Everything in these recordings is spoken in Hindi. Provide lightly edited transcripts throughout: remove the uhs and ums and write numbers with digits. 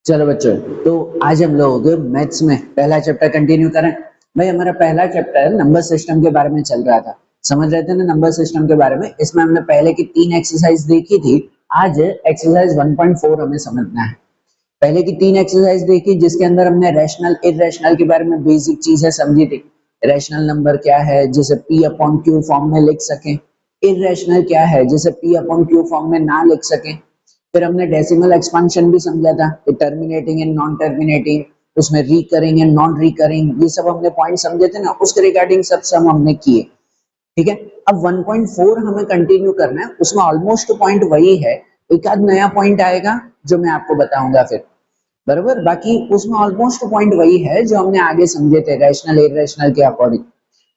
चलो बच्चों, तो आज हम लोग मैथ्स में पहला चैप्टर कंटिन्यू करें। भाई हमारा पहला चैप्टर नंबर सिस्टम के बारे में चल रहा था, समझ रहे थे ना नंबर सिस्टम के बारे में। इसमें हमने पहले की 3 एक्सरसाइज देखी थी। आज एक्सरसाइज 1.4 हमें समझना है। पहले की 3 एक्सरसाइज देखी जिसके अंदर हमने रैशनल इररेशनल के बारे में बेसिक चीजें समझी थी। रैशनल नंबर क्या है जिसे पी अपॉन क्यू फॉर्म में लिख सकें, इररेशनल क्या है जिसे पी अपॉन क्यू फॉर्म में ना लिख सकें। फिर हमने डेसिमल एक्सपेंशन भी समझा था कि टर्मिनेटिंग एंड नॉन टर्मिनेटिंग, उसमें रिकरिंग एंड नॉन रिकरिंग, ये सब हमने पॉइंट समझे थे ना, उसके रिगार्डिंग सब सम हमने किए। ठीक है, अब 1.4 हमें कंटिन्यू करना है। उसमें ऑलमोस्ट पॉइंट वही है, एक आध नया पॉइंट आएगा जो मैं आपको बताऊंगा फिर, बराबर। बाकी उसमें ऑलमोस्ट पॉइंट वही है जो हमने आगे समझे थे रैशनल इररेशनल के अकॉर्डिंग।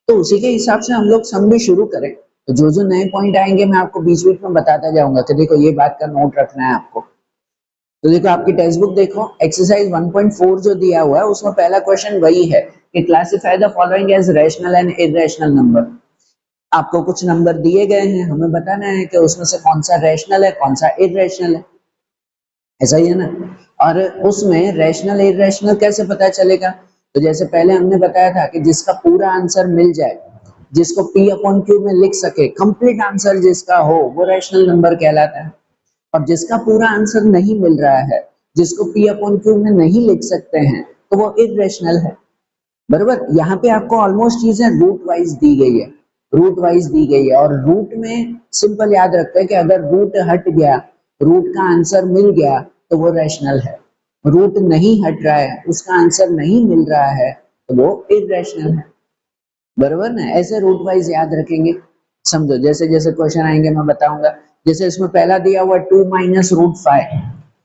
तो उसी के हिसाब से हम लोग सम भी शुरू करें। तो जो जो नए पॉइंट आएंगे मैं आपको बीच बीच में बताता जाऊंगा कि देखो ये बात का नोट रखना है आपको। तो देखो आपकी टेक्स्ट बुक देखो, एक्सरसाइज 1.4 जो दिया हुआ है उसमें पहला क्वेश्चन वही है कि classify the following as rational and irrational number. आपको कुछ नंबर दिए गए हैं, हमें बताना है कि उसमें से कौन सा रैशनल है कौन सा इररेशनल है, ऐसा ही है ना। और उसमें रैशनल इररेशनल कैसे पता चलेगा? तो जैसे पहले हमने बताया था कि जिसका पूरा आंसर मिल जाए, जिसको पी अपॉन क्यू में लिख सके, कंप्लीट आंसर जिसका हो वो रैशनल नंबर कहलाता है। और जिसका पूरा आंसर नहीं मिल रहा है, जिसको पी अपॉन क्यू में नहीं लिख सकते हैं, तो वो इररेशनल है, बराबर। यहाँ पे आपको ऑलमोस्ट चीजें रूट वाइज दी गई है, रूट वाइज दी गई है। और रूट में सिंपल याद रखते हैं कि अगर रूट हट गया, रूट का आंसर मिल गया तो वो रैशनल है। रूट नहीं हट रहा है, उसका आंसर नहीं मिल रहा है, तो वो इररेशनल है, बराबर ना। ऐसे रूट वाइज याद रखेंगे। समझो जैसे जैसे क्वेश्चन आएंगे मैं बताऊंगा। जैसे इसमें पहला दिया हुआ 2 माइनस रूट 5,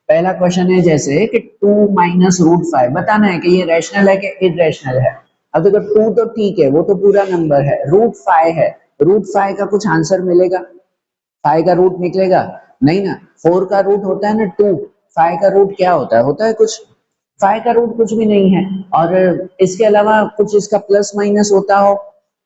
पहला क्वेश्चन है जैसे कि 2 माइनस रूट 5 बताना है कि ये रैशनल है कि इररेशनल है। अब देखो 2 तो ठीक है, वो तो पूरा नंबर है, रूट 5 है, रूट 5 का कुछ आंसर मिलेगा? 5 का रूट निकलेगा? नहीं ना। 4 का रूट होता है ना 2, 5 का रूट क्या होता है? होता है कुछ? 5 का रूट कुछ भी नहीं है। और इसके अलावा कुछ इसका प्लस माइनस होता हो?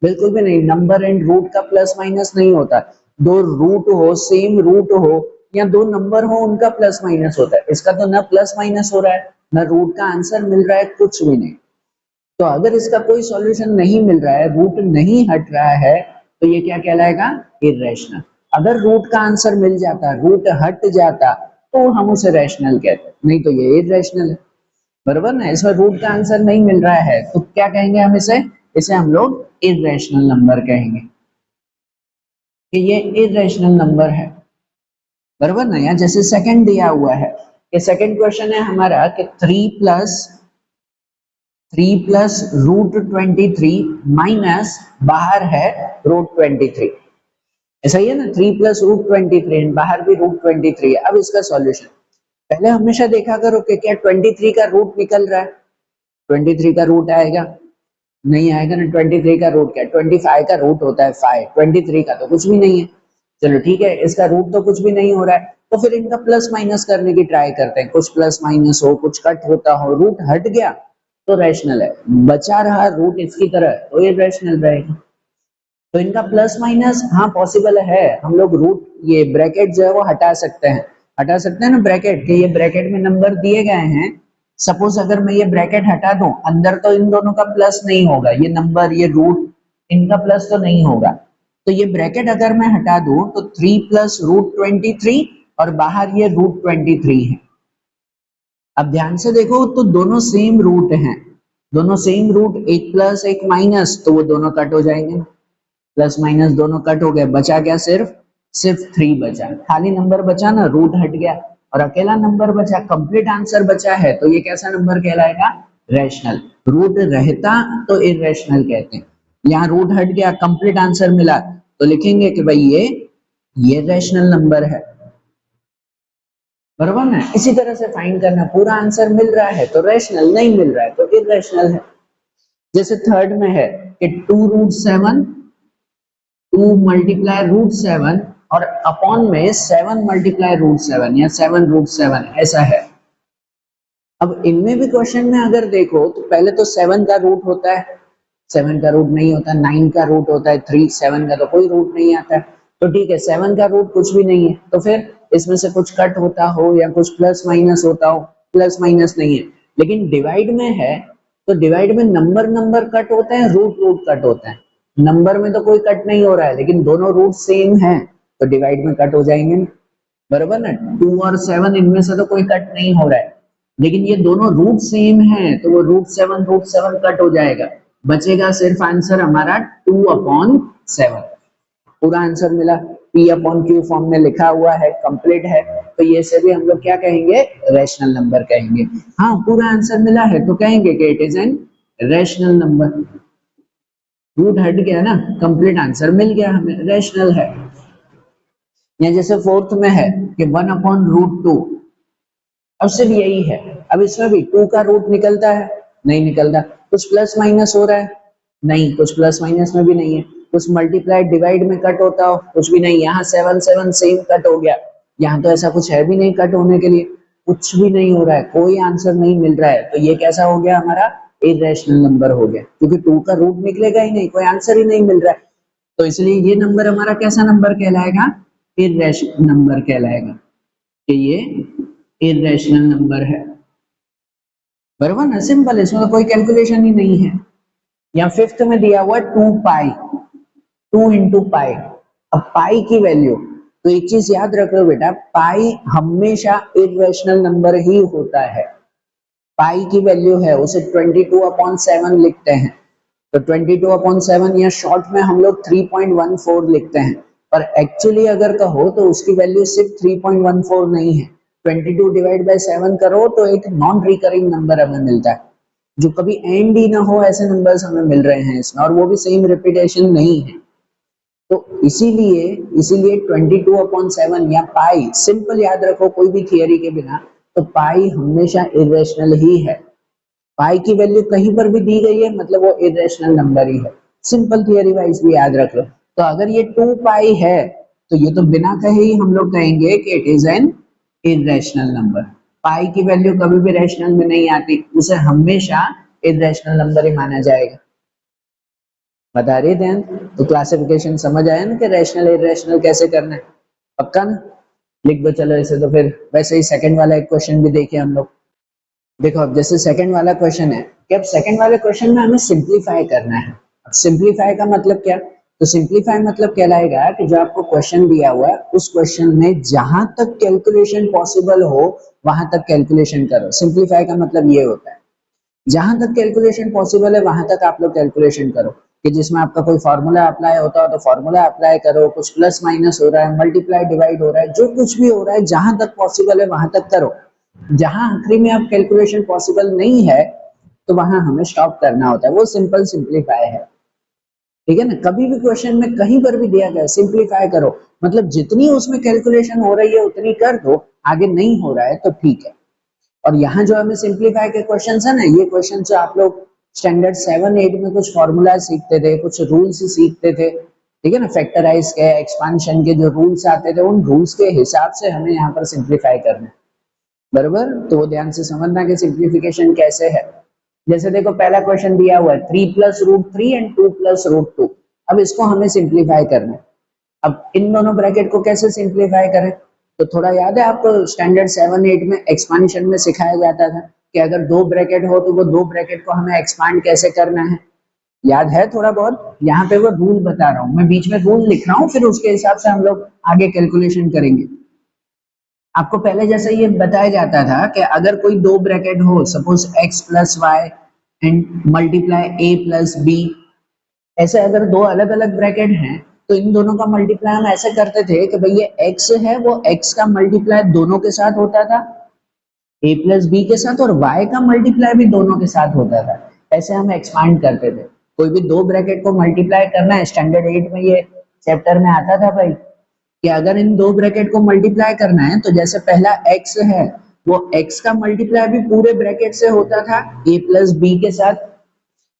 बिल्कुल भी नहीं। नंबर एंड रूट का प्लस माइनस नहीं होता। दो रूट हो, सेम रूट हो, या दो नंबर हो, उनका प्लस माइनस होता है। इसका तो ना प्लस माइनस हो रहा है ना रूट का आंसर मिल रहा है, कुछ भी नहीं। तो अगर इसका कोई सॉल्यूशन नहीं मिल रहा है, रूट नहीं हट रहा है, तो ये क्या कहलाएगा? इररेशनल। अगर रूट का आंसर मिल जाता, रूट हट जाता, तो हम उसे रैशनल कहते हैं, नहीं तो ये इररेशनल है, बराबर ना। इसमें रूट का आंसर नहीं मिल रहा है तो क्या कहेंगे हम इसे? इसे हम लोग इररेशनल नंबर कहेंगे कि ये इररेशनल नंबर है, बराबर ना। यहाँ जैसे सेकंड दिया हुआ है कि सेकंड क्वेश्चन है हमारा कि 3 प्लस रूट 23 माइनस बाहर है रूट 23, ऐसा ही है ना। 3 प्लस रूट 23 बाहर भी रूट 23 है। अब इसका सॉल्यूशन पहले हमेशा देखा करो कि क्या 23 का रूट निकल रहा है? 23 का रूट आएगा? नहीं आएगा ना। 23 का रूट क्या है? 25 का रूट होता है 5, 23 का तो कुछ भी नहीं है। चलो ठीक है, इसका रूट तो कुछ भी नहीं हो रहा है, तो फिर इनका प्लस माइनस करने की ट्राई करते हैं। कुछ प्लस माइनस हो, कुछ कट होता हो, रूट हट गया तो रैशनल है, बचा रहा रूट इसकी तरह तो ये रैशनल रहेगा। तो इनका प्लस माइनस हाँ पॉसिबल है, हम लोग रूट ये ब्रैकेट जो है वो हटा सकते हैं, हटा सकते हैं ना ब्रैकेट, कि ये ब्रैकेट में नंबर दिए गए हैं। सपोज अगर मैं ये ब्रैकेट हटा दूं, अंदर तो इन दोनों का प्लस नहीं होगा, ये नंबर ये रूट इनका प्लस तो नहीं होगा। तो ये ब्रैकेट अगर मैं हटा दूं तो 3 प्लस रूट 23 और बाहर ये रूट 23 है। अब ध्यान से देखो तो दोनों सेम रूट हैं, दोनों सेम रूट, एक प्लस एक माइनस, तो वो दोनों कट हो जाएंगे, प्लस माइनस दोनों कट हो गए, बचा क्या? सिर्फ सिर्फ 3 बचा, खाली नंबर बचा ना, रूट हट गया और अकेला नंबर बचा, कंप्लीट आंसर बचा है, तो ये कैसा नंबर कहलाएगा? रैशनल। रूट रहता तो इररेशनल कहते हैं, यहाँ रूट हट गया, कंप्लीट आंसर मिला, तो लिखेंगे कि भाई ये रैशनल नंबर है, बराबर ना। इसी तरह से फाइंड करना, पूरा आंसर मिल रहा है तो रैशनल, नहीं मिल रहा है तो इररेशनल है। जैसे थर्ड में है कि 2 रूट 7, 2 मल्टीप्लाई रूट 7 और अपॉन में 7 मल्टीप्लाई रूट 7 या 7 रूट 7 ऐसा है। अब इनमें भी क्वेश्चन में अगर देखो तो पहले तो 7 का रूट होता है, 7 का रूट नहीं होता, 9 का रूट होता है, 3 7 का तो कोई रूट नहीं आता है। तो ठीक है 7 का रूट कुछ भी नहीं है, तो फिर इसमें से कुछ कट होता हो या कुछ प्लस माइनस होता हो, प्लस माइनस नहीं है। लेकिन डिवाइड में है तो डिवाइड में नंबर नंबर कट होते हैं, रूट रूट कट होते हैं। नंबर में तो कोई कट नहीं हो रहा है, लेकिन दोनों रूट सेम है तो डिवाइड में कट हो जाएंगे ना, बराबर ना। 2 और 7 इनमें से तो कोई कट नहीं हो रहा है, लेकिन ये दोनों रूट सेम है तो वो रूट 7 कट हो जाएगा। बचेगा सिर्फ आंसर हमारा 2/7। पूरा आंसर मिला, p अपॉन क्यू फॉर्म में लिखा हुआ है, कंप्लीट है, तो ये से भी हम लोग क्या कहेंगे, रैशनल नंबर कहेंगे। हाँ, पूरा आंसर मिला है तो कहेंगे कि it is an rational number. Root हट गया ना, कंप्लीट आंसर मिल गया हमें, रैशनल है। या जैसे फोर्थ में है कि 1/√2, अब सिर्फ यही है। अब इसमें भी 2 का रूट निकलता है, नहीं निकलता। कुछ प्लस माइनस हो रहा है, नहीं, कुछ प्लस माइनस में भी नहीं है। कुछ मल्टीप्लाई डिवाइड में कट होता हो, कुछ भी नहीं। यहाँ 7 7 सेम कट हो गया, यहाँ तो ऐसा कुछ है भी नहीं कट होने के लिए, कुछ भी नहीं हो रहा है, कोई आंसर नहीं मिल रहा है, तो ये कैसा हो गया हमारा, इरेशनल नंबर हो गया, क्योंकि 2 का रूट निकलेगा ही नहीं, कोई आंसर ही नहीं मिल रहा है। तो इसलिए ये नंबर हमारा कैसा नंबर कहलाएगा, इरेशनल नंबर कहलाएगा, कि ये इरेशनल नंबर है, बराबर ना, सिंपल, इसमें तो कोई कैलकुलेशन ही नहीं है। या फिफ्थ में दिया हुआ 2 पाई, 2 इंटू पाई। अब पाई की वैल्यू, तो एक चीज याद रख लो बेटा, पाई हमेशा इरेशनल नंबर ही होता है। पाई की वैल्यू है उसे 22/7 लिखते हैं, तो 22/7 या शॉर्ट में हम लोग 3.14 लिखते हैं, पर एक्चुअली अगर कहो तो उसकी वैल्यू सिर्फ 3.14 नहीं है। 22 डिवाइड बाय 7 करो तो एक नॉन रिकरिंग नंबर हमें मिलता है, जो कभी एंड ही ना हो, ऐसे नंबर्स हमें मिल रहे हैं इसमें, और वो भी सेम रिपीटेशन नहीं है। तो इसीलिए इसीलिए 22/7 या पाई, सिंपल याद रखो कोई भी थियरी के बिना, तो पाई हमेशा इरेशनल ही है। पाई की वैल्यू कहीं पर भी दी गई है मतलब वो इरेशनल नंबर ही है, सिंपल थियरी वाइज भी याद रख लो। तो अगर ये 2 पाई है तो ये तो बिना कहे ही हम लोग कहेंगे कि it is an irrational number. Pi की वैल्यू कभी भी रैशनल में नहीं आती, उसे हमेशा इरेशनल नंबर ही माना जाएगा। बता रहे ध्यान, तो क्लासिफिकेशन समझ आया ना कि रैशनल इरेशनल कैसे करना है, पक्का ना। लिख दो चलो इसे। तो फिर वैसे ही सेकंड वाला एक क्वेश्चन भी देखें हम लोग। देखो अब जैसे सेकंड वाला क्वेश्चन है कि अब सेकंड वाले क्वेश्चन में हमें सिंपलीफाई करना है। अब सिंपलीफाई का मतलब क्या, तो सिंपलीफाई मतलब कहलाएगा कि जो आपको क्वेश्चन दिया हुआ है उस क्वेश्चन में जहां तक कैलकुलेशन पॉसिबल हो वहां तक कैलकुलेशन करो। सिंपलीफाई का मतलब ये होता है, जहां तक कैलकुलेशन पॉसिबल है वहां तक आप लोग कैलकुलेशन करो, कि जिसमें आपका कोई फॉर्मूला अप्लाई होता हो तो फॉर्मूला अप्लाई करो, कुछ प्लस माइनस हो रहा है, मल्टीप्लाई डिवाइड हो रहा है, जो कुछ भी हो रहा है जहां तक पॉसिबल है वहां तक करो। जहां आखिरी में अब कैलकुलेशन पॉसिबल नहीं है तो वहां हमें स्टॉप करना होता है, वो सिंपल सिंपलीफाई है, ठीक है ना। कभी भी क्वेश्चन में कहीं पर भी दिया गया सिंपलीफाई करो, मतलब जितनी उसमें कैलकुलेशन हो रही है उतनी कर दो, आगे नहीं हो रहा है तो ठीक है। और यहाँ जो हमें सिंपलीफाई के क्वेश्चन है ना, ये क्वेश्चन जो आप लोग स्टैंडर्ड 7 8 में कुछ फॉर्मूला सीखते थे, कुछ रूल्स सीखते थे, ठीक है ना, फैक्टराइज के, एक्सपांशन के जो रूल्स आते थे, उन रूल्स के हिसाब से हमें यहाँ पर सिंपलीफाई करना है, बराबर। तो वो ध्यान से समझना कि सिंपलीफिकेशन कैसे है। जैसे देखो पहला क्वेश्चन दिया हुआ है 3 + √3 एंड 2 + √2। अब इसको हमें सिंपलीफाई करना है। अब इन दोनों ब्रैकेट को कैसे सिंपलीफाई करें, तो थोड़ा याद है आपको स्टैंडर्ड 7 8 में एक्सपांशन में सिखाया जाता था कि अगर दो ब्रैकेट हो तो वो दो ब्रैकेट को हमें एक्सपांड कैसे करना है, याद है थोड़ा बहुत। यहाँ पे वो रूल बता रहा हूँ मैं, बीच में रूल लिख रहा हूँ, फिर उसके हिसाब से हम लोग आगे कैलकुलेशन करेंगे। आपको पहले जैसे ये बताया जाता था कि अगर कोई दो ब्रैकेट हो, suppose x + y and multiply a + b, ऐसे अगर दो अलग अलग ब्रैकेट हैं तो इन दोनों का मल्टीप्लाई हम ऐसे करते थे कि भाई ये x है, वो x का मल्टीप्लाई दोनों के साथ होता था, a + b के साथ, और y का मल्टीप्लाई भी दोनों के साथ होता था। ऐसे हम एक्सपांड करते थे। कोई भी दो ब्रैकेट को मल्टीप्लाई करना है, स्टैंडर्ड 8 में ये चैप्टर में आता था भाई, कि अगर इन दो ब्रैकेट को मल्टीप्लाई करना है तो जैसे पहला x है, वो x का मल्टीप्लाई भी पूरे ब्रैकेट से होता था a + b के साथ,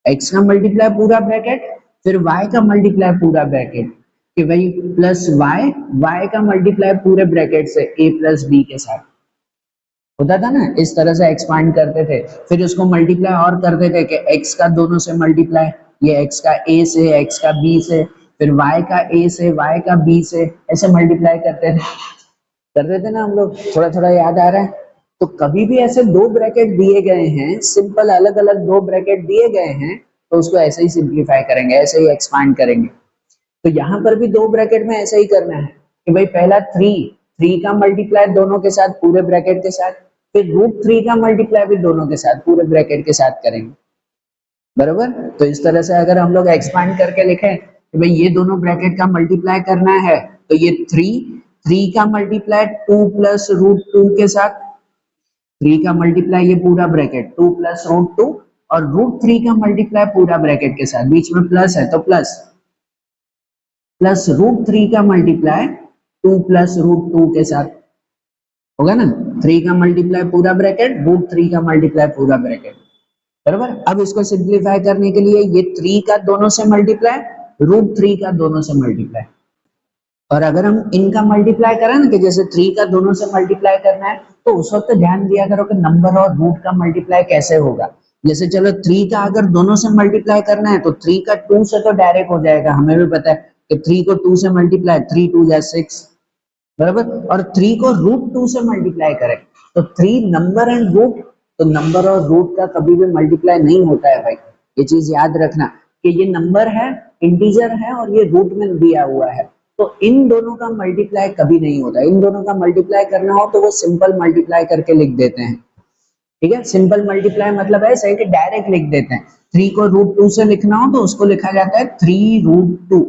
x का मल्टीप्लाई पूरा ब्रैकेट, फिर y का मल्टीप्लाई पूरा ब्रैकेट, कि भाई प्लस y का मल्टीप्लाई पूरे ब्रैकेट से a + b के साथ होता था ना। इस तरह से एक्सपांड करते थे। फिर उसको मल्टीप्लाई और करते थे कि x का दोनों से मल्टीप्लाई, ये x का a से, x का b से, फिर y का a से, y का b से, ऐसे मल्टीप्लाई करते थे ना हम लोग। थोड़ा थोड़ा याद आ रहा है, तो कभी भी ऐसे दो ब्रैकेट दिए गए हैं, सिंपल अलग अलग दो ब्रैकेट दिए गए हैं, तो उसको ऐसे ही सिंप्लीफाई करेंगे, ऐसे ही एक्सपांड करेंगे। तो यहाँ पर भी दो ब्रैकेट में ऐसा ही करना है कि भाई पहला थ्री का मल्टीप्लाई दोनों के साथ पूरे ब्रैकेट के साथ, फिर √3 का मल्टीप्लाई भी दोनों के साथ पूरे ब्रैकेट के साथ करेंगे, बरोबर। तो इस तरह से अगर हम लोग एक्सपांड करके लिखें कि भाई ये दोनों ब्रैकेट का मल्टीप्लाई करना है, तो ये थ्री का मल्टीप्लाई 2 प्लस √2 के साथ, 3 का मल्टीप्लाई ये पूरा ब्रैकेट 2 प्लस √2, और √3 का मल्टीप्लाई पूरा ब्रैकेट के साथ, बीच में प्लस है तो प्लस √3 का मल्टीप्लाई 2 प्लस √2 के साथ होगा ना। 3 का मल्टीप्लाई पूरा ब्रैकेट, √3 का मल्टीप्लाई पूरा ब्रैकेट, बराबर। अब इसको सिंप्लीफाई करने के लिए ये 3 का दोनों से मल्टीप्लाई, √3 का दोनों से मल्टीप्लाई, और अगर हम इनका मल्टीप्लाई करें ना कि जैसे 3 का दोनों से मल्टीप्लाई करना है, तो उस वक्त ध्यान दिया करो कि नंबर और रूट का मल्टीप्लाई कैसे होगा। जैसे चलो 3 का अगर दोनों से मल्टीप्लाई करना है तो 3 का 2 से तो डायरेक्ट हो जाएगा, हमें भी पता है कि 3 को 2 से मल्टीप्लाई, 3 2 जा 6, बराबर। और 3 को √2 से मल्टीप्लाई करें तो 3 नंबर एंड रूट, तो नंबर और रूट का कभी भी मल्टीप्लाई नहीं होता है भाई, ये चीज याद रखना कि ये नंबर है, इंटीजर है, और ये रूट में दिया हुआ है, तो इन दोनों का मल्टीप्लाई कभी नहीं होता। इन दोनों का मल्टीप्लाई करना हो तो वो सिंपल मल्टीप्लाई करके लिख देते हैं, ठीक है। सिंपल मल्टीप्लाई मतलब ऐसा है कि डायरेक्ट लिख देते हैं। 3 को √2 से लिखना हो तो उसको लिखा जाता है 3√2,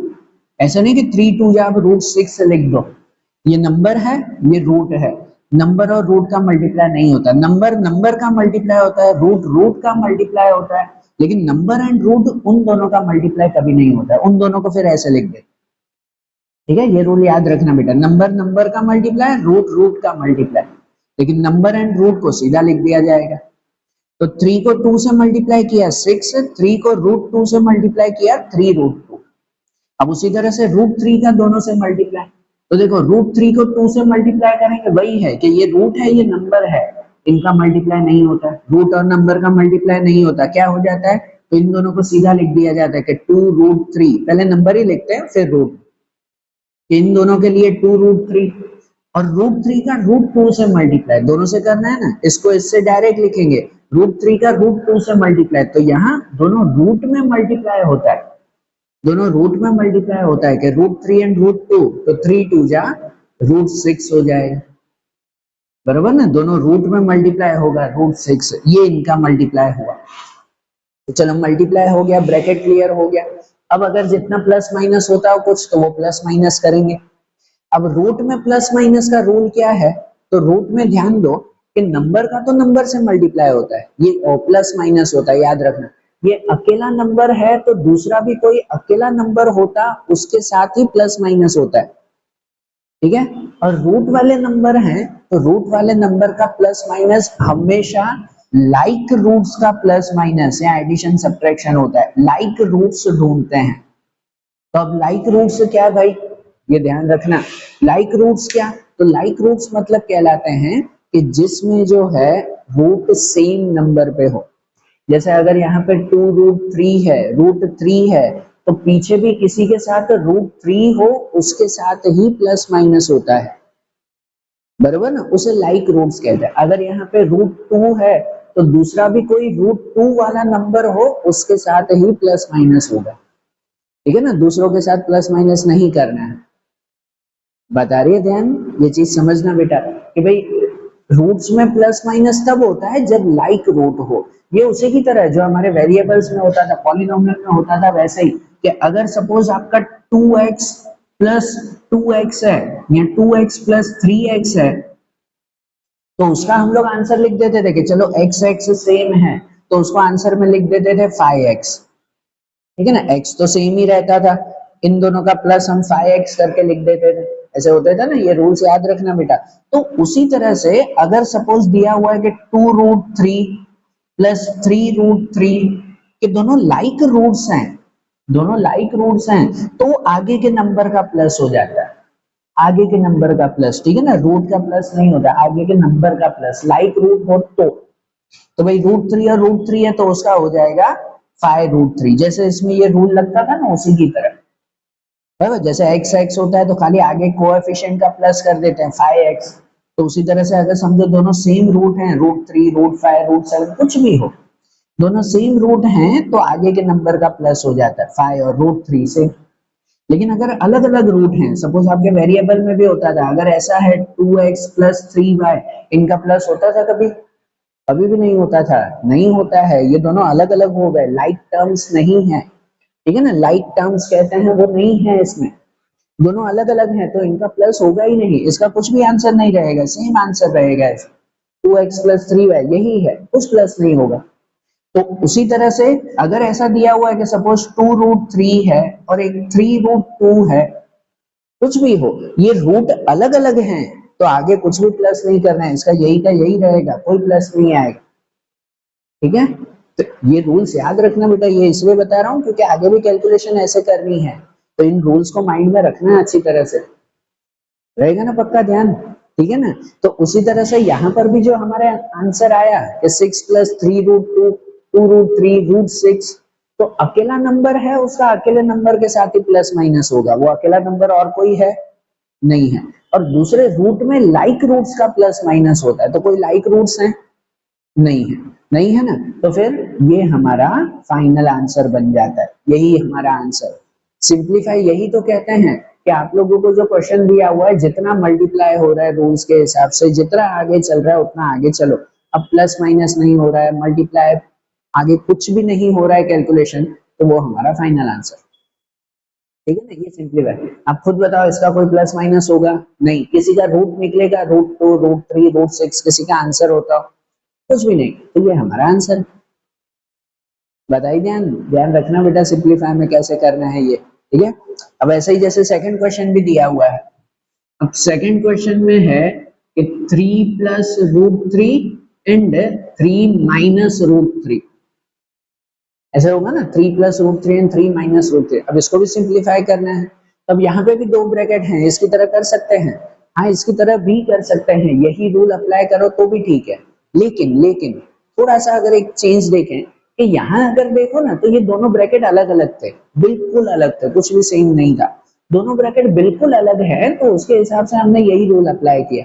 ऐसा नहीं कि 3 2 या आप √6 से लिख दो। ये नंबर है, ये रूट है, नंबर और रूट का मल्टीप्लाई नहीं होता। नंबर का मल्टीप्लाई होता है, रूट का मल्टीप्लाई होता है, लेकिन नंबर एंड रूट उन दोनों का मल्टीप्लाई कभी नहीं होता है। उन दोनों को फिर ऐसे लिख देते, ठीक है। ये रूल याद रखना बेटा, नंबर का मल्टीप्लाई, रूट का मल्टीप्लाई, लेकिन नंबर एंड रूट को सीधा लिख दिया जाएगा। तो 3 को 2 से मल्टीप्लाई किया 6, 3 को √2 से मल्टीप्लाई किया 3√2। अब उसी तरह से √3 का दोनों से मल्टीप्लाई, तो देखो √3 को 2 से मल्टीप्लाई करेंगे, वही है कि ये रूट है, ये नंबर है, इनका मल्टीप्लाई नहीं होता, रूट और नंबर का मल्टीप्लाई नहीं होता। क्या हो जाता है, तो इन दोनों को सीधा लिख दिया जाता है कि 2√3, पहले नंबर ही लिखते हैं फिर रूट, इन दोनों के लिए 2√3, और √3 का √2 से मल्टीप्लाई दोनों से करना है ना, इसको इससे डायरेक्ट लिखेंगे, √3 का √2 से मल्टीप्लाई, तो यहाँ दोनों रूट में मल्टीप्लाई होता है, दोनों रूट में मल्टीप्लाई होता है कि √3 एंड √2, तो 3 2 जा √6 हो जाएगा, बराबर ना। दोनों रूट में मल्टीप्लाई होगा, √6, ये इनका मल्टीप्लाई हुआ। तो चलो मल्टीप्लाई हो गया, ब्रैकेट क्लियर हो गया। अब अगर जितना प्लस माइनस होता हो कुछ, तो वो प्लस माइनस करेंगे। अब रूट में प्लस माइनस का रूल क्या है, तो रूट में ध्यान दो कि नंबर का तो नंबर से मल्टीप्लाई होता है, ये प्लस माइनस होता है, याद रखना। ये अकेला नंबर है तो दूसरा भी कोई अकेला नंबर होता उसके साथ ही प्लस माइनस होता है, ठीक है। और रूट वाले नंबर हैं तो रूट वाले नंबर का प्लस माइनस हमेशा लाइक रूट्स का प्लस माइनस या एडिशन सब्ट्रैक्शन होता है, लाइक रूट्स ढूंढते हैं। तो अब लाइक रूट्स क्या है भाई, ये ध्यान रखना। लाइक रूट्स क्या, तो लाइक रूट्स मतलब कहलाते हैं कि जिसमें जो है रूट सेम नंबर पे हो। जैसे अगर यहाँ पे 2√3 है, √3 है, तो पीछे भी किसी के साथ √3 हो उसके साथ ही प्लस माइनस होता है, बराबर ना, उसे लाइक रूट्स कहते हैं। अगर यहाँ पे √2 है तो दूसरा भी कोई √2 वाला नंबर हो उसके साथ ही प्लस माइनस होगा, ठीक है ना, दूसरों के साथ प्लस माइनस नहीं करना है। बता रही है ध्यान, ये चीज समझना बेटा कि भाई रूट्स में प्लस माइनस तब होता है जब लाइक रूट हो। ये उसी की तरह जो हमारे वेरिएबल्स में होता था, पॉलिनोमियल में होता था, वैसे ही कि अगर सपोज आपका 2x प्लस 2x है या 2x प्लस 3x है, तो उसका हम लोग आंसर लिख देते थे कि चलो x x सेम है, तो उसको आंसर में लिख देते थे 5x, ठीक है ना, x तो सेम ही रहता था, इन दोनों का प्लस हम 5x करके लिख देते थे, ऐसे होता था ना। ये रूल्स याद रखना बेटा। तो उसी तरह से अगर सपोज दिया हुआ है कि 2√3 प्लस 3√3 के दोनों लाइक रूट्स हैं, दोनों लाइक रूट्स हैं, तो आगे के नंबर का प्लस हो जाता है, आगे के नंबर का प्लस, ठीक है ना, रूट का प्लस नहीं होता, आगे के नंबर का प्लस। लाइक रूट हो तो भाई √3 और √3 है तो उसका हो जाएगा 5√3, जैसे इसमें ये रूल लगता था ना उसी की तरह, है जैसे x x होता है तो खाली आगे कोएफिशिएंट का प्लस कर देते हैं 5x, तो उसी तरह से अगर समझो दोनों सेम रूट हैं, √3, √5, √7 कुछ भी हो, दोनों सेम रूट हैं तो आगे के नंबर का प्लस हो जाता है 5 और √3 से। लेकिन अगर अलग अलग रूट हैं, सपोज आपके वेरिएबल में भी होता था, अगर ऐसा है 2x + 3y, इनका प्लस होता था कभी? कभी भी नहीं होता था, नहीं होता है। ये दोनों अलग अलग हो गए, लाइक टर्म्स नहीं है, ठीक है ना, लाइक टर्म्स कहते हैं वो नहीं है इसमें, दोनों अलग अलग हैं तो इनका प्लस होगा ही नहीं, इसका कुछ भी आंसर नहीं रहेगा, सेम आंसर रहेगा। 2x + 3y यही है, कुछ प्लस नहीं होगा। तो उसी तरह से अगर ऐसा दिया हुआ है कि सपोज 2√3 है और एक 3√2 है, कुछ भी हो, ये रूट अलग अलग हैं तो आगे कुछ भी प्लस नहीं करना है, इसका यही का यही रहेगा, कोई प्लस नहीं आएगा, ठीक है। तो ये रूल्स याद रखना बेटा, ये इसलिए बता रहा हूँ क्योंकि आगे भी कैलकुलेशन ऐसे करनी है, तो इन रूल्स को माइंड में रखना है अच्छी तरह से, रहेगा ना पक्का ध्यान, ठीक है ना। तो उसी तरह से यहाँ पर भी जो हमारे आंसर आया कि 6 + 3√2, 2√3, √6, तो अकेला नंबर है, उसका अकेले नंबर के साथ ही प्लस माइनस होगा, वो अकेला नंबर और कोई है नहीं है। और दूसरे रूट में लाइक रूट्स का प्लस माइनस होता है, तो कोई लाइक रूट्स हैं नहीं है, नहीं है ना, तो फिर ये हमारा फाइनल आंसर बन जाता है, यही हमारा आंसर। सिंप्लीफाई यही तो कहते हैं कि आप लोगों को जो क्वेश्चन दिया हुआ है, जितना मल्टीप्लाई हो रहा है रूल्स के हिसाब से, जितना आगे चल रहा है उतना आगे चलो, अब प्लस माइनस नहीं हो रहा है, मल्टीप्लाई आगे कुछ भी नहीं हो रहा है कैलकुलेशन, तो वो हमारा फाइनल आंसर, ठीक है ना। ये सिंप्लीफाई, आप खुद बताओ इसका कोई प्लस माइनस होगा नहीं, किसी का रूट निकलेगा, √2, √3, √6, किसी का आंसर होता, कुछ भी नहीं, तो ये हमारा आंसर। बताइए, ध्यान ध्यान रखना बेटा, सिंप्लीफाई में कैसे करना है ये, ठीक है। अब ऐसे ही जैसे सेकंड क्वेश्चन भी दिया हुआ है, अब सेकंड क्वेश्चन में है कि 3 + √3 एंड 3 - √3, ऐसे होगा ना, 3 + √3 एंड 3 - √3। अब इसको भी सिंप्लीफाई करना है, अब यहाँ पे भी दो ब्रैकेट हैं, इसकी तरह कर सकते हैं, हाँ इसकी तरह भी कर सकते हैं, यही रूल अप्लाई करो तो भी ठीक है। लेकिन लेकिन थोड़ा सा अगर एक चेंज देखें कि यहाँ अगर देखो ना, तो ये दोनों ब्रैकेट अलग अलग थे, बिल्कुल अलग थे, कुछ भी सेम नहीं था, दोनों ब्रैकेट बिल्कुल अलग है, तो उसके हिसाब से हमने यही रूल अप्लाई किया।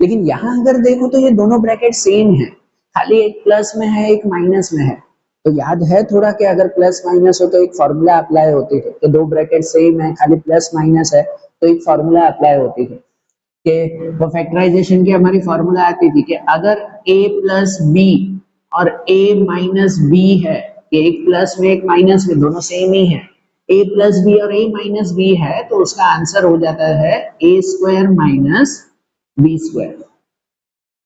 लेकिन यहाँ अगर देखो तो ये दोनों ब्रैकेट सेम है, खाली एक प्लस में है एक माइनस में है। तो याद है थोड़ा कि अगर प्लस माइनस हो तो एक फॉर्मूला अप्लाई होती है कि दो ब्रैकेट सेम है, खाली प्लस माइनस है तो एक फॉर्मूला अप्लाई होती है कि वो फैक्टराइजेशन की हमारी फॉर्मूला आती थी कि अगर a + b और a - b है, कि एक प्लस में एक माइनस में दोनों सेम ही है, a + b और a - b है, तो उसका आंसर हो जाता है a² - b²।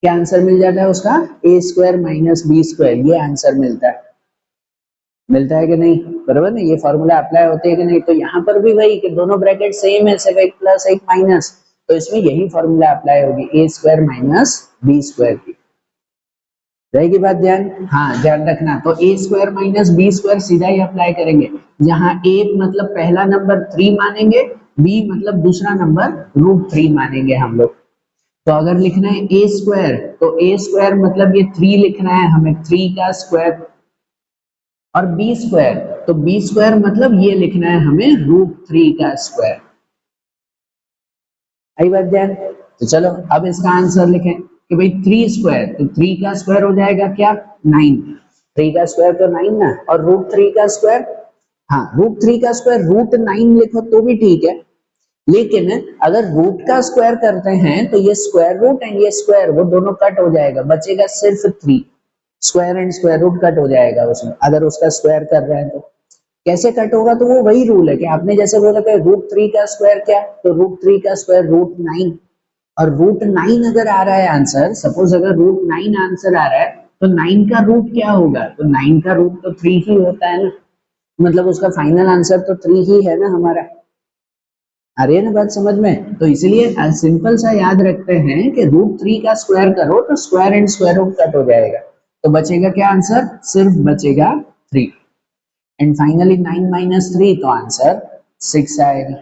क्या आंसर मिल जाता है उसका? a² - b², ये आंसर मिलता है कि नहीं, बराबर ना, ये फॉर्मूला अप्लाई होते है कि नहीं। तो यहाँ पर भी वही कि दोनों ब्रैकेट सेम है, सिर्फ एक प्लस एक माइनस, तो इसमें यही फॉर्मूला अप्लाई होगी, a² - b² की, रहेगी बात ध्यान, हाँ ध्यान रखना। तो a² - b² सीधा ही अप्लाई करेंगे, जहां a मतलब पहला नंबर 3 मानेंगे, b मतलब दूसरा नंबर √3 मानेंगे हम लोग। तो अगर लिखना है a² तो a² मतलब ये 3 लिखना है हमें, 3 का स्क्वायर, और b² तो b² मतलब ये लिखना है हमें √3 का स्क्वायर। आई बात ध्यान। तो चलो अब इसका आंसर लिखें कि भाई 3², तो 3 का स्क्वायर हो जाएगा क्या? 9, 3 का स्क्वायर तो 9 ना, और √3 का स्क्वायर, हाँ √3 का स्क्वायर √9 लिखो तो भी ठीक है, लेकिन अगर रूट का स्क्वायर करते हैं तो ये स्क्वायर रूट एंड ये स्क्वायर वो दोनों कट हो जाएगा, बचेगा सिर्फ 3, square and square root cut हो जाएगा उसमें, अगर उसका स्क्वायर कर रहे हैं तो कैसे कट होगा? तो वो वही रूल है कि आपने जैसे बोला कि √3 का स्क्वायर क्या, तो √3 का स्क्वायर √9, और √9 अगर आ रहा है आंसर, सपोज अगर √9 आंसर आ रहा है तो 9 का रूट क्या होगा? तो 9 का रूट तो 3 ही होता है ना, मतलब उसका फाइनल आंसर तो 3 ही है ना हमारा। आ रही है ना बात समझ में? तो इसलिए सिंपल सा याद रखते हैं कि √3 का स्क्वायर करो तो square and square root cut हो जाएगा, तो बचेगा क्या आंसर? सिर्फ बचेगा 3, एंड फाइनली 9 - 3 तो आंसर 6 आएगा।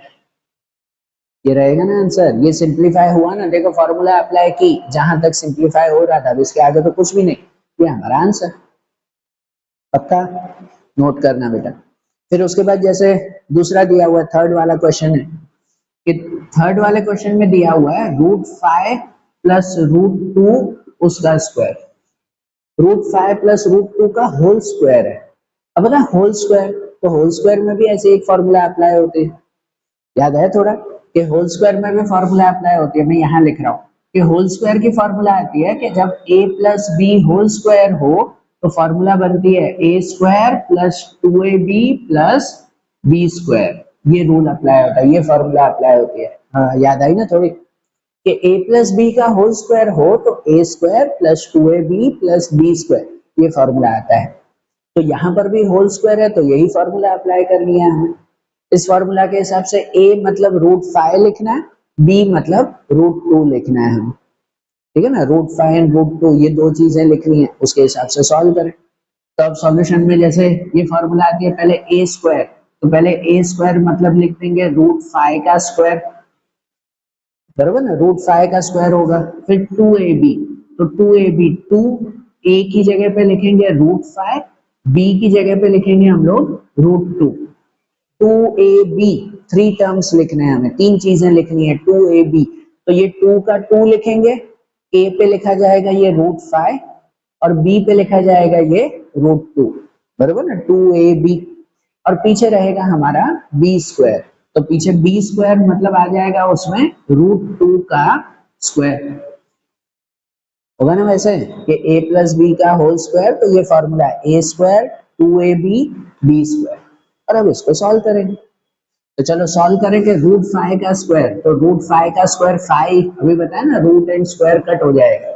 ये रहेगा ना आंसर, ये सिंप्लीफाई हुआ ना, देखो फॉर्मूला अप्लाई की, जहां तक सिंप्लीफाई हो रहा था, अब इसके आगे तो कुछ भी नहीं, ये हमारा आंसर, पक्का नोट करना बेटा। फिर उसके बाद जैसे दूसरा दिया हुआ थर्ड वाला क्वेश्चन है कि थर्ड वाले क्वेश्चन में दिया हुआ है √5 प्लस √2 उसका स्क्वायर, √5 प्लस √2 का होल स्क्वायर है। अब बता होल स्क्वायर, तो होल स्क्वायर में भी ऐसे एक फॉर्मूला अप्लाई होती है, याद है थोड़ा कि होल स्क्वायर में भी फॉर्मूला अप्लाई होती है। मैं यहाँ लिख रहा हूँ कि होल स्क्वायर की फॉर्मूला आती है कि जब a plus B whole square हो तो फॉर्मूला बनती है a square plus 2ab plus B square. ये रूल अप्लाई होता है, ये फॉर्मूला अप्लाई होती है। हाँ, याद आई ना थोड़ी कि a प्लस बी का होल स्क्वायर हो तो a square plus 2ab plus B square, ये फॉर्मूला आता है। तो यहाँ पर भी होल स्क्वायर है तो यही फॉर्मूला अप्लाई करनी है हमें। इस फॉर्मूला के हिसाब से a मतलब √5 लिखना है, b मतलब √2 लिखना है हमें, ठीक है ना। √5 एंड √2 ये दो चीजें लिखनी है, उसके हिसाब से सॉल्व करें। तो अब सॉल्यूशन में जैसे ये फॉर्मूला आती है पहले a स्क्वायर, तो पहले a स्क्वायर मतलब लिख देंगे √5 का स्क्वायर, बराबर ना, √5 का स्क्वायर होगा। फिर 2ab, तो 2ab 2 a की जगह पे लिखेंगे √5, b की जगह पे लिखेंगे हम लोग √2। 2ab 3 टर्म्स लिखने हैं हमें, तीन चीजें लिखनी है 2ab, तो ये 2 का 2 लिखेंगे, a पे लिखा जाएगा ये √5 और b पे लिखा जाएगा ये √2, बराबर ना, 2ab। और पीछे रहेगा हमारा b स्क्वायर, तो पीछे b स्क्वायर मतलब आ जाएगा उसमें √2 का स्क्वायर, होगा ना वैसे कि a प्लस बी का होल स्क्वायर, तो ये formula a square 2ab b square. और अब इसको सॉल्व करेंगे, तो चलो सॉल्व करेंगे √5 का स्क्वायर, तो √5 का स्क्वायर 5, अभी बताया ना रूट एंड स्क्वायर कट हो जाएगा,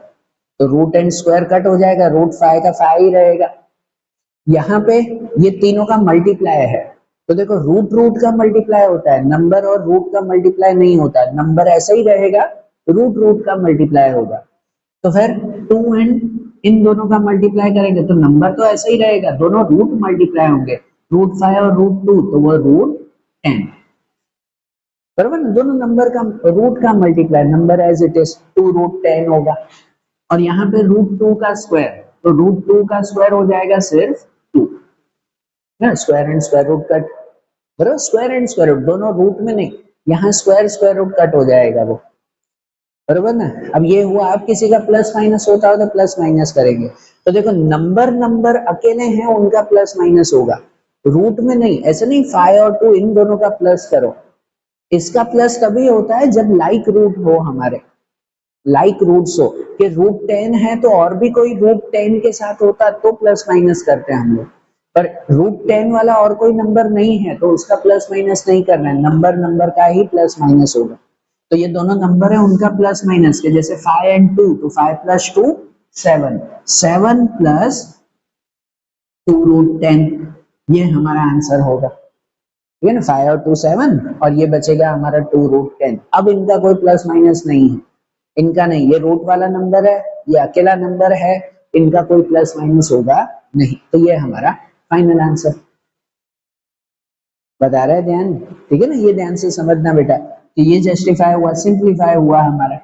तो रूट एंड स्क्वायर कट हो जाएगा, √5 का 5 ही रहेगा। यहाँ पे ये तीनों का मल्टीप्लाई है, तो देखो रूट रूट का मल्टीप्लाई होता है, नंबर और रूट का मल्टीप्लाई नहीं होता, नंबर ऐसा ही रहेगा, रूट रूट का मल्टीप्लाई होगा। तो फिर 2 एंड इन दोनों का मल्टीप्लाई करेंगे तो नंबर तो ऐसा ही रहेगा, दोनों रूट मल्टीप्लाई होंगे, √5 और √2 तो वो √10, बराबर ना, दोनों नंबर का रूट का multiply, number as it is 2√10 होगा। और यहाँ पे √2 का स्क्वायर, तो √2 का स्क्वायर हो जाएगा सिर्फ 2 ना, square and square root cut, बराबर, स्क्वायर एंड स्क्वायर रूट दोनों रूट में नहीं, यहाँ स्क्वायर स्क्वायर रूट कट हो जाएगा वो, बराबर ना। अब ये हुआ, आप किसी का प्लस माइनस होता हो तो प्लस माइनस करेंगे, तो देखो नंबर नंबर अकेले हैं उनका प्लस माइनस होगा, रूट में नहीं, ऐसे नहीं 5 और 2 इन दोनों का प्लस करो, इसका प्लस तभी होता है जब लाइक रूट हो, हमारे लाइक रूट्स हो, कि √10 है तो और भी कोई √10 के साथ होता तो प्लस माइनस करते हैं हम लोग, पर √10 वाला और कोई नंबर नहीं है तो उसका प्लस माइनस नहीं करना है, नंबर नंबर का ही प्लस माइनस होगा। तो ये दोनों नंबर है उनका प्लस माइनस के, जैसे 5 एंड 2, तो 5 प्लस 2 7, 7 प्लस 2√10, ये हमारा आंसर होगा, ठीक है ना, 5 और 2 7 और ये बचेगा हमारा 2√10। अब इनका कोई प्लस माइनस नहीं है, इनका नहीं, ये रूट वाला नंबर है, ये अकेला नंबर है, इनका कोई प्लस माइनस होगा नहीं, तो ये हमारा फाइनल आंसर। बता रहे ध्यान, ठीक है ना, ये ध्यान से समझना बेटा कि ये जस्टिफाई हुआ, सिंप्लीफाई हुआ हमारा।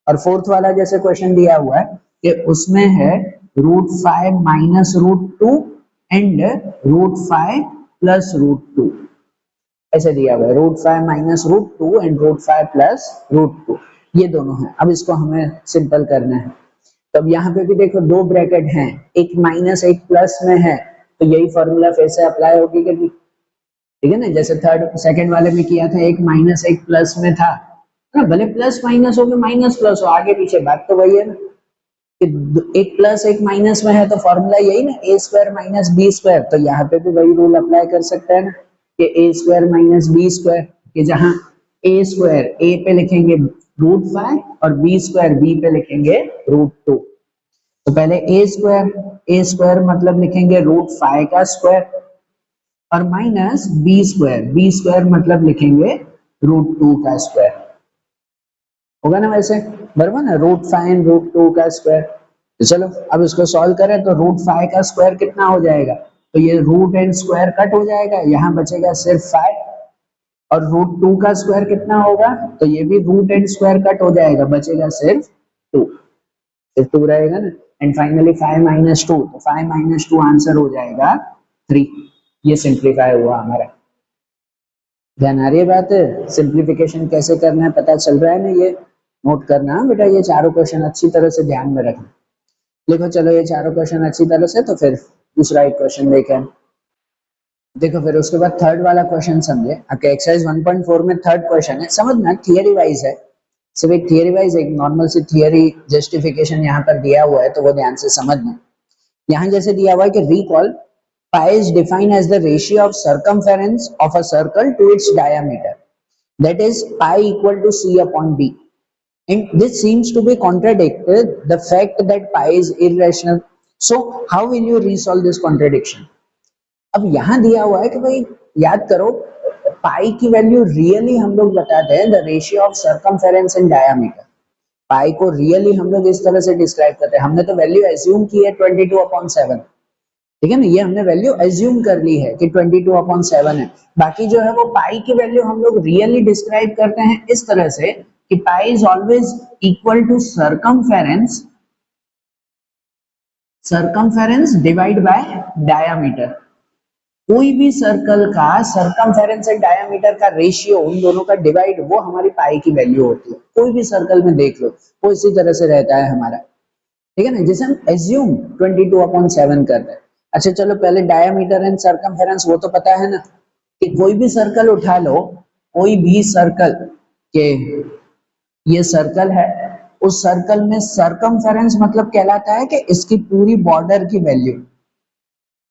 और फोर्थ वाला जैसे क्वेश्चन दिया हुआ है कि उसमें है √5 माइनस √2 एंड √5 प्लस √2, ऐसे दिया हुआ है, √5 माइनस √2 एंड √5 प्लस √2, ये दोनों हैं। अब इसको हमें सिंपल करना है, तो अब यहाँ पे भी देखो दो ब्रैकेट हैं, एक माइनस एक प्लस में है, तो यही फॉर्मूला फिर से अप्लाई होगी कि नहीं, ठीक है ना, जैसे थर्ड सेकंड वाले में किया था, एक माइनस एक प्लस में था ना, भले प्लस माइनस हो कि माइनस प्लस हो, आगे पीछे बात तो वही है ना, कि एक प्लस एक माइनस में है तो फॉर्मूला यही ना, a square minus B square, तो यहाँ पे भी वही रूल अप्लाई कर सकते हैं ना कि a square minus B square, कि जहाँ a स्क्वायर a पे लिखेंगे √5 और b स्क्वायर b पे लिखेंगे √2, तो पहले a स्क्वायर मतलब लिखेंगे √5 का स्क्वायर और माइनस b स्क्वायर मतलब लिखेंगे √2 का स्क्वायर, होगा ना वैसे, बराबर ना, √5 एंड √2 का स्क्वायर। तो चलो अब इसको सॉल्व करें, तो √5 का स्क्वायर कितना हो जाएगा, तो ये रूट एंड स्क्वायर कट हो जाएगा, यहाँ बचेगा सिर्फ 5, और √2 का स्क्वायर कितना होगा, तो ये भी रूट एंड स्क्वायर कट हो जाएगा, बचेगा सिर्फ 2, सिर्फ 2 रहेगा ना, एंड फाइनली 5 माइनस 2, तो 5 माइनस 2 आंसर हो जाएगा 3, ये सिंप्लीफाई हुआ हमारा। ध्यान आ रही है बात, सिंप्लीफिकेशन कैसे करना है पता चल रहा है ना ये, नोट करना बेटा, ये चारों क्वेश्चन अच्छी तरह से ध्यान में रखना। देखो चलो ये चारों क्वेश्चन अच्छी तरह से, तो फिर दूसरा एक क्वेश्चन देखें। देखो फिर उसके बाद थर्ड वाला क्वेश्चन समझे। आपके एक्सरसाइज 1.4 में थर्ड क्वेश्चन है, समझना थियरी वाइज है, सिर्फ एक थियरी वाइज एक नॉर्मल सी थियरी जस्टिफिकेशन यहाँ पर दिया हुआ है, तो वो ध्यान से समझना। यहाँ जैसे दिया हुआ है कि recall pi is defined as the ratio of circumference of a circle to its diameter, that is pi equal to C upon D, and this seems to be contradicted the fact that pi is irrational. So how will you resolve this contradiction? अब यहां दिया हुआ है कि भाई याद करो, पाई की वैल्यू रियली हम लोग बताते हैं the ratio of circumference and diameter. Pi को रियली हम लोग इस तरह से डिस्क्राइब करते हैं, हमने तो वैल्यू एज्यूम की है 22/7, ठीक है ना, ये हमने वैल्यू एज्यूम कर ली है कि 22/7 है। बाकी जो है वो पाई की वैल्यू हम लोग रियली डिस्क्राइब करते हैं इस तरह से कि pi is always equal to circumference divide by diameter. कोई भी सर्कल का सर्कमफेरेंस एंड डायमीटर का रेशियो, उन दोनों का डिवाइड, वो हमारी पाई की वैल्यू होती है। कोई भी सर्कल में देख लो वो इसी तरह से रहता है हमारा, ठीक है ना, जिसे हम एज्यूम 22/7 करते हैं। अच्छा चलो पहले डायमीटर एंड सर्कमफेरेंस वो तो पता है ना, कि कोई भी सर्कल उठा लो, कोई भी सर्कल के, ये सर्कल है, उस सर्कल में सर्कमफेरेंस मतलब कहलाता है कि इसकी पूरी बॉर्डर की वैल्यू,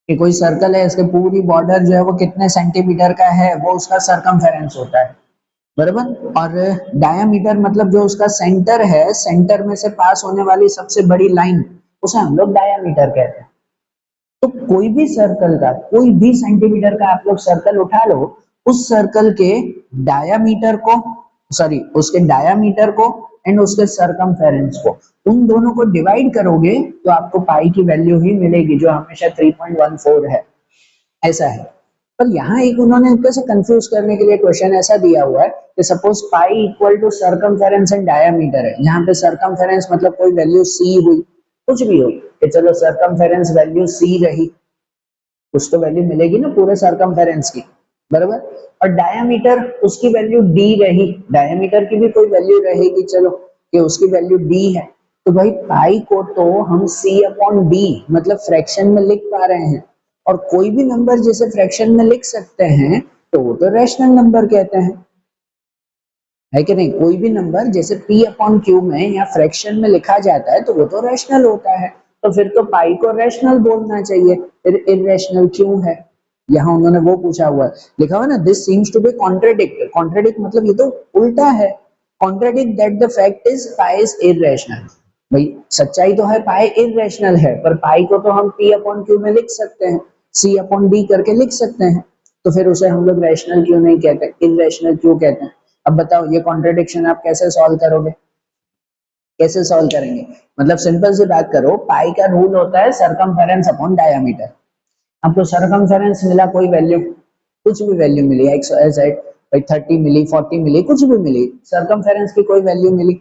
कि कोई सर्कल है इसके पूरी बॉर्डर जो है वो कितने सेंटीमीटर का है, वो उसका सर्कमफेरेंस होता है, बराबर। और डायमीटर मतलब जो उसका सेंटर है, सेंटर में से पास होने वाली सबसे बड़ी लाइन, उसे हम लोग डायमीटर कहते हैं। तो कोई भी सर्कल का, कोई भी सेंटीमीटर का आप लोग सर्कल उठा लो, उस सर्कल के डायामीटर को, सॉरी उसके डायामीटर को एंड उसके सर्कमफेरेंस को, उन दोनों को डिवाइड करोगे तो आपको पाई की वैल्यू ही मिलेगी, जो हमेशा 3.14 है, ऐसा है। पर यहाँ एक उन्होंने कैसे कंफ्यूज करने के लिए क्वेश्चन ऐसा दिया हुआ है कि suppose pi equal to circumference and diameter है, यहाँ पे सर्कमफेरेंस मतलब कोई वैल्यू सी हुई, कुछ भी हुई, कि चलो सर्कमफेरेंस वैल्यू सी रही, कुछ तो वैल्यू मिलेगी ना पूरे सर्कमफेरेंस की, बराबर। और डायमीटर उसकी वैल्यू डी रही, डायमीटर की भी कोई वैल्यू रहेगी, चलो कि उसकी वैल्यू डी है, तो भाई पाई को तो हम सी अपॉन डी मतलब फ्रैक्शन में लिख पा रहे हैं, और कोई भी नंबर जिसे फ्रैक्शन में लिख सकते हैं तो वो तो रैशनल नंबर कहते हैं, है कि नहीं। कोई भी नंबर जैसे p अपॉन क्यू में या फ्रैक्शन में लिखा जाता है तो वो तो रैशनल होता है, तो फिर तो पाई को रैशनल बोलना चाहिए, फिर इररेशनल क्यों है। यहाँ उन्होंने वो पूछा हुआ है, लिखा हुआ ना, this seems to be contradict, contradict मतलब ये तो उल्टा है, contradict that the fact is pi is irrational. भाई सच्चाई तो है पाई इररेशनल है, पर पाई को तो हम p अपॉन क्यू में लिख सकते हैं, c अपॉन d करके लिख सकते हैं, तो फिर उसे हम लोग रैशनल क्यों नहीं कहते, इररेशनल क्यों कहते हैं। अब बताओ ये कॉन्ट्रडिक्शन आप कैसे सॉल्व करोगे, कैसे सॉल्व करेंगे। मतलब सिंपल सी बात करो, पाई का रूल होता है सर्कमफेरेंस अपॉन डायमीटर। आपको सर्कमफेरेंस मिला कोई वैल्यू, कुछ भी वैल्यू मिली, एक्स वाई जेड, भाई 30 मिली, 40 मिली, कुछ भी मिली, सर्कमफेरेंस की कोई वैल्यू मिली,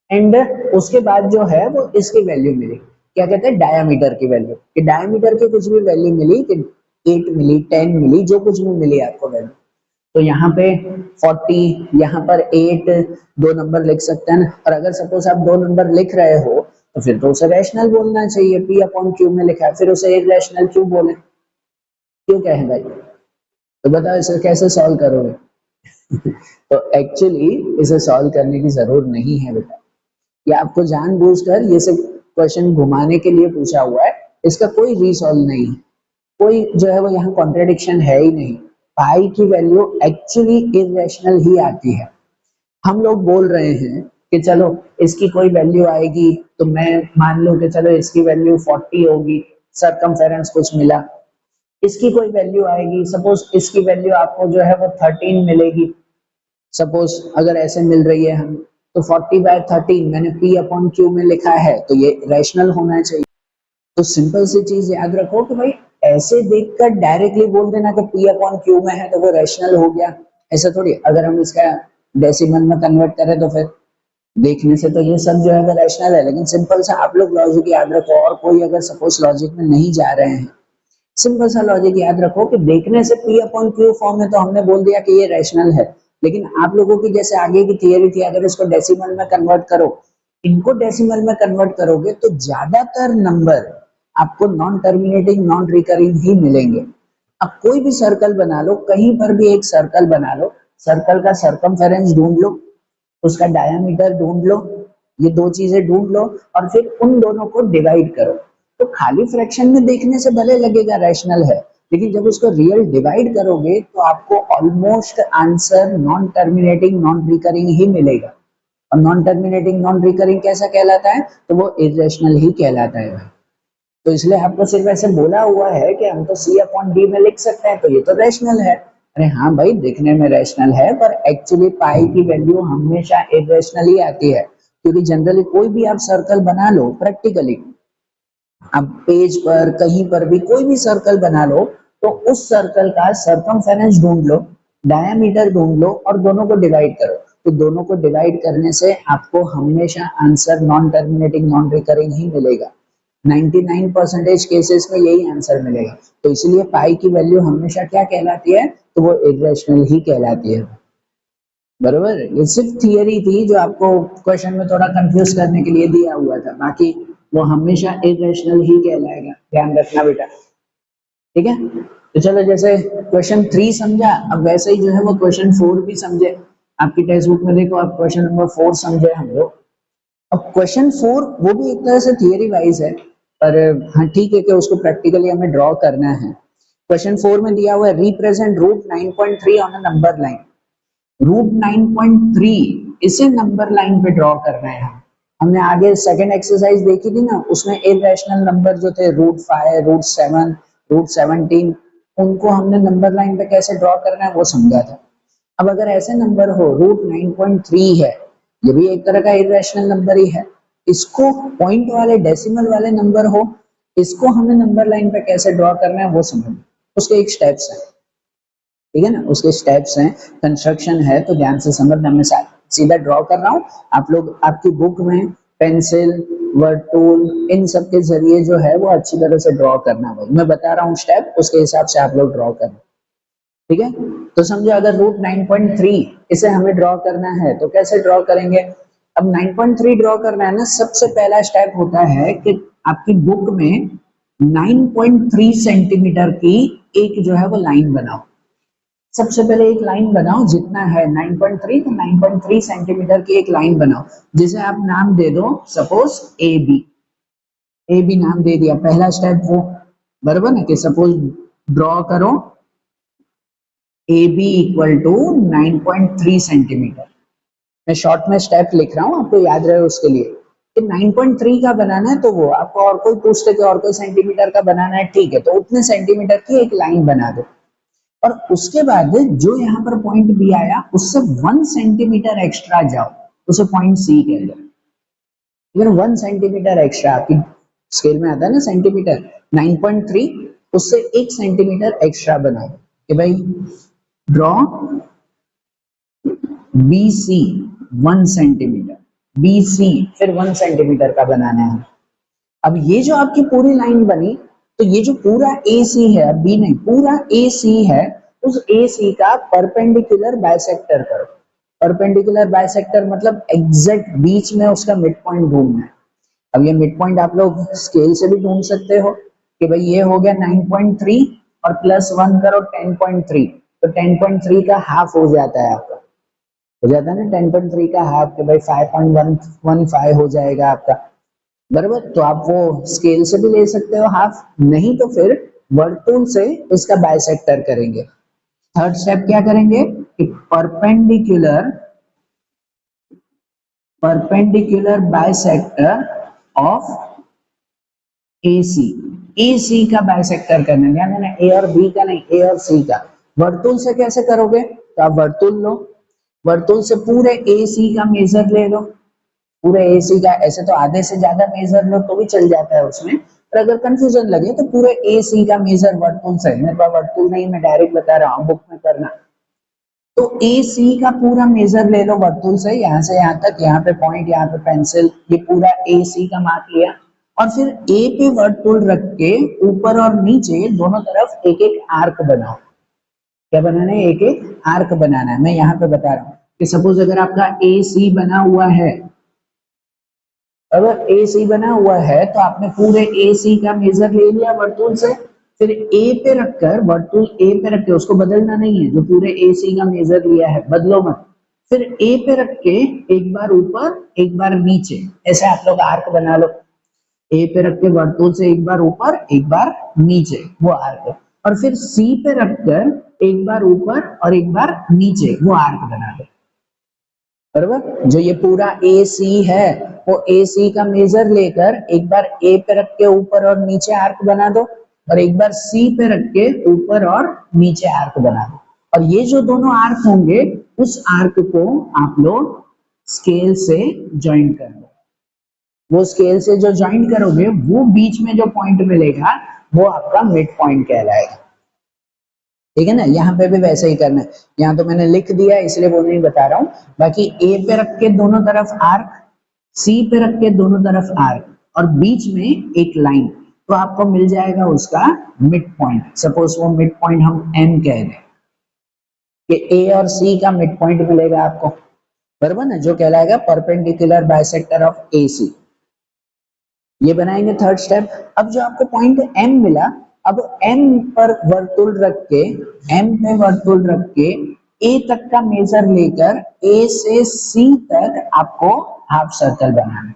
एंड उसके बाद जो है वो इसकी वैल्यू मिली, क्या कहते हैं, डायमीटर की वैल्यू, कि डायमीटर की कुछ भी वैल्यू मिली, कि 8 मिली, 10 मिली, जो कुछ भी मिली आपको वैल्यू, तो यहाँ पे 40, यहाँ पर 8, दो नंबर लिख सकते हैं ना। और अगर सपोज आप दो नंबर लिख रहे हो तो फिर तो उसे रैशनल बोलना चाहिए, p अपॉन क्यू में लिखा है, फिर उसे एक रैशनल क्यों बोले, क्यों कहें भाई। तो बताओ इसे कैसे सॉल्व करोगे। तो एक्चुअली इसे सॉल्व करने की जरूरत नहीं है बेटा, ये आपको जानबूझकर ये सब क्वेश्चन घुमाने के लिए पूछा हुआ है, इसका कोई रीसॉल्व नहीं है, कोई जो है वो यहाँ कॉन्ट्रडिक्शन है ही नहीं। पाई की वैल्यू एक्चुअली इररेशनल ही आती है। हम लोग बोल रहे हैं कि चलो इसकी कोई वैल्यू आएगी, तो मैं मान लूं कि चलो इसकी वैल्यू 40 होगी, सर्कमफेरेंस कुछ मिला, इसकी कोई वैल्यू आएगी, सपोज इसकी वैल्यू आपको जो है वो 13 मिलेगी, सपोज अगर ऐसे मिल रही है हम, तो 40/13 मैंने p अपॉन क्यू में लिखा है, तो ये रैशनल होना चाहिए। तो सिंपल सी चीज याद रखो कि भाई ऐसे देखकर डायरेक्टली बोल देना कि p अपॉन क्यू में है तो वो रैशनल हो गया, ऐसा थोड़ी। अगर हम इसका डेसिमल में कन्वर्ट करें तो फिर देखने से तो ये सब जो है वो रैशनल है, लेकिन सिंपल सा आप लोग लॉजिक याद रखो, और कोई अगर सपोज लॉजिक में नहीं जा रहे हैं, सिंपल सा लॉजिक याद रखो कि देखने से p अपॉन क्यू फॉर्म में तो हमने बोल दिया कि ये रैशनल है, लेकिन आप लोगों की जैसे आगे की थियरी थी, अगर इसको डेसिमल में कन्वर्ट करो, इनको डेसिमल में कन्वर्ट करोगे तो ज्यादातर नंबर आपको नॉन टर्मिनेटिंग नॉन रिकरिंग ही मिलेंगे। अब कोई भी सर्कल बना लो, कहीं पर भी एक सर्कल बना लो, सर्कल का सरकमफेरेंस ढूंढ लो, उसका डायमीटर ढूंढ लो, ये दो चीजें ढूंढ लो और फिर उन दोनों को डिवाइड करो। तो खाली फ्रैक्शन में देखने से भले लगेगा रैशनल है, लेकिन जब उसको रियल डिवाइड करोगे तो आपको almost answer non terminating non recurring ही मिलेगा। और नॉन टर्मिनेटिंग नॉन रिकरिंग कैसा कहलाता है? तो वो इरेशनल ही कहलाता है भाई। तो इसलिए आपको सिर्फ ऐसे बोला हुआ है कि हम तो सी अपॉन डी में लिख सकते हैं, तो ये तो रैशनल है। अरे हाँ भाई, दिखने में रैशनल है, पर एक्चुअली पाई की वैल्यू हमेशा इरेशनल ही आती है, क्योंकि जनरली कोई भी आप सर्कल बना लो प्रैक्टिकली, आप पेज पर कहीं पर भी कोई भी सर्कल बना लो, तो उस सर्कल का सरकमफेरेंस ढूंढ लो, डायमीटर ढूंढ लो और दोनों को डिवाइड करो। तो दोनों को डिवाइड करने से आपको हमेशा answer non terminating non recurring ही मिलेगा। 99% केसेस में यही आंसर मिलेगा। तो इसलिए पाई की वैल्यू हमेशा क्या कहलाती है? तो वो इरेशनल ही कहलाती है। बरोबर, ये सिर्फ थियरी थी जो आपको क्वेश्चन में थोड़ा कंफ्यूज करने के लिए दिया हुआ था, बाकी वो हमेशा इरेशनल ही कहलाएगा, ध्यान रखना बेटा। ठीक है, तो चलो, जैसे क्वेश्चन 3 समझा, अब वैसे ही जो है वो क्वेश्चन 4 भी समझे। आपकी टेक्स्ट बुक में देखो, आप क्वेश्चन नंबर 4 समझे हम लोग। अब क्वेश्चन 4 वो भी एक तरह से थियरी वाइज है, पर हाँ ठीक है कि उसको प्रैक्टिकली हमें ड्रॉ करना है। क्वेश्चन 4 में दिया हुआ है represent root 9.3 on a number line. Root 9.3 इसे नंबर लाइन पे ड्रॉ करना है। हमने आगे सेकंड एक्सरसाइज देखी थी ना, उसमें इरेशनल नंबर जो थे रूट 5, रूट 7, रूट 17, उनको हमने नंबर लाइन पे कैसे ड्रॉ करना है वो समझा था। अब अगर ऐसे नंबर हो, रूट 9.3 है, ये भी एक तरह का इरेशनल नंबर ही है, इसको पॉइंट वाले डेसिमल वाले नंबर हो, इसको हमें नंबर लाइन पे कैसे ड्रॉ करना है वो समझ, उसके एक स्टेप्स है। ठीक है ना, उसके स्टेप्स हैं, कंस्ट्रक्शन है, तो ध्यान से समझना। मैं सीधा ड्रॉ कर रहा हूँ, आप लोग आपकी बुक में पेंसिल, वर्ड टूल, इन सब के जरिए जो है वो अच्छी तरह से ड्रॉ करना भाई। मैं बता रहा हूँ स्टेप, उसके हिसाब से आप लोग ड्रॉ करना। ठीक है, तो समझो अगर रूट 9.3 इसे हमें ड्रॉ करना है तो कैसे ड्रॉ करेंगे? अब 9.3 ड्रॉ करना है ना, सबसे पहला स्टेप होता है कि आपकी बुक में 9.3 सेंटीमीटर की एक जो है वो लाइन बनाओ। सबसे पहले एक लाइन बनाओ, जितना है 9.3, तो 9.3 सेंटीमीटर की एक लाइन बनाओ, जिसे आप नाम दे दो suppose A B. A B नाम दे दिया, पहला स्टेप वो, बराबर ना, कि सपोज ड्रॉ करो A B equal to 9.3 centimeter. मैं शॉर्ट में स्टेप लिख रहा हूँ, आपको याद रहे उसके लिए कि 9.3 का बनाना है, तो वो आपको और कोई पूछते कि और कोई सेंटीमीटर का बनाना है, ठीक है, तो उतने सेंटीमीटर की एक लाइन बना दो। और उसके बाद जो यहाँ पर पॉइंट बी आया उससे 1 सेंटीमीटर एक्स्ट्रा जाओ, उसे पॉइंट सी कह लो। इवन 1 सेंटीमीटर एक्स्ट्रा, आपकी स्केल में आता है ना सेंटीमीटर, 9.3 उससे 1 सेंटीमीटर एक्स्ट्रा बनाओ कि भाई draw B C 1 centimeter, B C फिर 1 सेंटीमीटर का बनाना है। अब ये जो आपकी पूरी लाइन बनी, तो ये जो पूरा ए सी है, बी नहीं, पूरा ए सी है, उस ए सी का परपेंडिकुलर बाइसेक्टर करो। परपेंडिकुलर बाइसेक्टर मतलब एग्जैक्ट बीच में उसका मिड पॉइंट ढूंढना है। अब ये मिड पॉइंट आप लोग स्केल से भी ढूंढ सकते हो कि भाई ये हो गया 9.3 और प्लस 1 करो 10.3, तो 10.3 का हाफ हो जाता है आपका, हो जाता है ना 10.3 का हाफ, कि भाई 5.115 हो जाएगा आपका, बराबर। तो आप वो स्केल से भी ले सकते हो हाफ, नहीं तो फिर वर्तुल से इसका बाइसेक्टर करेंगे। थर्ड स्टेप क्या करेंगे कि perpendicular perpendicular bisector of AC, AC का बाइसेक्टर करना है, ध्यान देना, A और B का नहीं, A और C का। वर्तुल से कैसे करोगे? तो आप वर्तुल लो, वर्तुल से पूरे AC का मेजर ले लो, पूरे AC का, ऐसे तो आधे से ज्यादा मेजर लो तो भी चल जाता है उसमें, पर अगर कंफ्यूजन लगे तो पूरे AC का मेजर वर्तुल से, मेरे पास वर्तुल नहीं, मैं डायरेक्ट बता रहा हूँ, बुक में करना। तो AC का पूरा मेजर ले लो वर्तुल से, यहाँ से यहाँ तक, यहाँ पे पॉइंट, यहाँ पे पेंसिल, ये पूरा AC का मार्क लिया, और फिर A पे वर्तुल रख के ऊपर और नीचे दोनों तरफ एक एक आर्क बनाओ। क्या बनाना है, एक एक आर्क बनाना है। मैं यहाँ पे बता रहा हूँ कि सपोज अगर आपका ए सी बना हुआ है, अगर ए सी बना हुआ है तो आपने पूरे ए सी का मेजर ले लिया वर्तुल से, फिर ए पे रखकर, वर्तुल ए पे रख के, उसको बदलना नहीं है, जो पूरे ए सी का मेजर लिया है बदलो मत, फिर ए पे रख के एक बार ऊपर एक बार नीचे, ऐसे आप लोग आर्क बना लो। ए पे रख के वर्तुल से एक बार ऊपर एक बार नीचे, वो आर्क, और फिर सी पे रखकर एक बार ऊपर और एक बार नीचे, वो आर्क बना दो। बराबर, जो ये पूरा ए सी है वो ए सी का मेजर लेकर एक बार ए पे रख के ऊपर और नीचे आर्क बना दो, और एक बार सी पे रख के ऊपर और नीचे आर्क बना दो। और ये जो दोनों आर्क होंगे उस आर्क को आप लोग स्केल से ज्वाइन कर लो। वो स्केल से जो ज्वाइन करोगे वो बीच में जो पॉइंट मिलेगा वो आपका मिड पॉइंट कहलाएगा। ठीक है ना, यहाँ पे भी वैसे ही करना है। यहाँ तो मैंने लिख दिया इसलिए वो नहीं बता रहा हूँ। बाकी ए पे रख के दोनों तरफ आर्क, सी पे रख के दोनों तरफ आर्क, और बीच में एक लाइन, तो आपको मिल जाएगा उसका मिड पॉइंट। सपोज वो मिड पॉइंट हम एम कह दें कि ए और सी का मिड पॉइंट मिलेगा आपको, बराबर ना, जो कहलाएगा परपेंडिकुलर बाइसेक्टर ऑफ ए सी। ये बनाएंगे थर्ड स्टेप। अब जो आपको पॉइंट एम मिला, अब एम पर वर्तुल रख के, एम पे वर्तुल रख के ए तक का मेजर लेकर ए से सी तक आपको हाफ सर्कल बनाना है।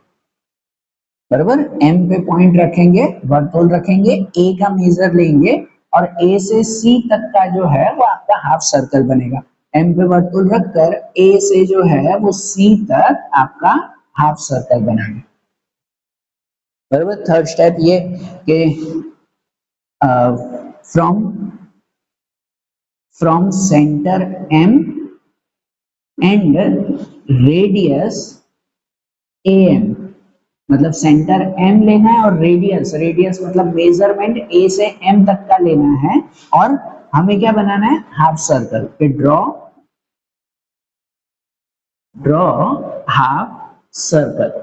बराबर, एम पे पॉइंट रखेंगे, वर्तुल रखेंगे, ए का मेजर लेंगे और ए से सी तक का जो है वो आपका हाफ सर्कल बनेगा। एम पे वर्तुल रखकर ए से जो है वो सी तक आपका हाफ सर्कल बनाएंगे। बराबर, थर्ड स्टेप ये कि from center M and radius A M, मतलब सेंटर एम लेना है और रेडियस, रेडियस मतलब मेजरमेंट ए से एम तक का लेना है, और हमें क्या बनाना है, half circle. Draw half circle.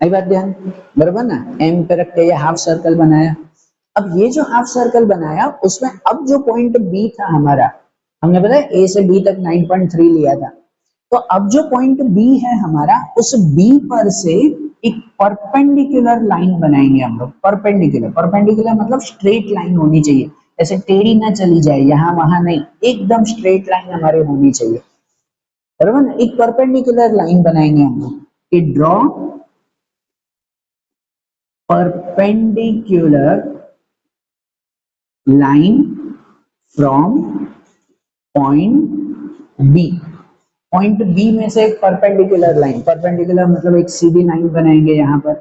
आई बात ध्यान, बराबर ना, एम पे रख के ये हाफ सर्कल बनाया। अब ये जो हाफ सर्कल बनाया उसमें अब जो पॉइंट बी था हमारा, हमने बताया ए से बी तक 9.3 लिया था, तो अब जो पॉइंट बी है हमारा, उस बी पर से एक परपेंडिकुलर लाइन बनाएंगे हम लोग। परपेंडिकुलर, परपेंडिकुलर मतलब स्ट्रेट लाइन होनी चाहिए, ऐसे टेढ़ी ना चली जाए यहाँ वहां नहीं, एकदम स्ट्रेट लाइन हमारी होनी चाहिए, बराबर ना। एक परपेंडिकुलर लाइन बनाएंगे हम लोग कि draw perpendicular line from point B। Point B में से एक परपेंडिकुलर लाइन, परपेंडिकुलर मतलब एक सीधी लाइन बनाएंगे। यहाँ पर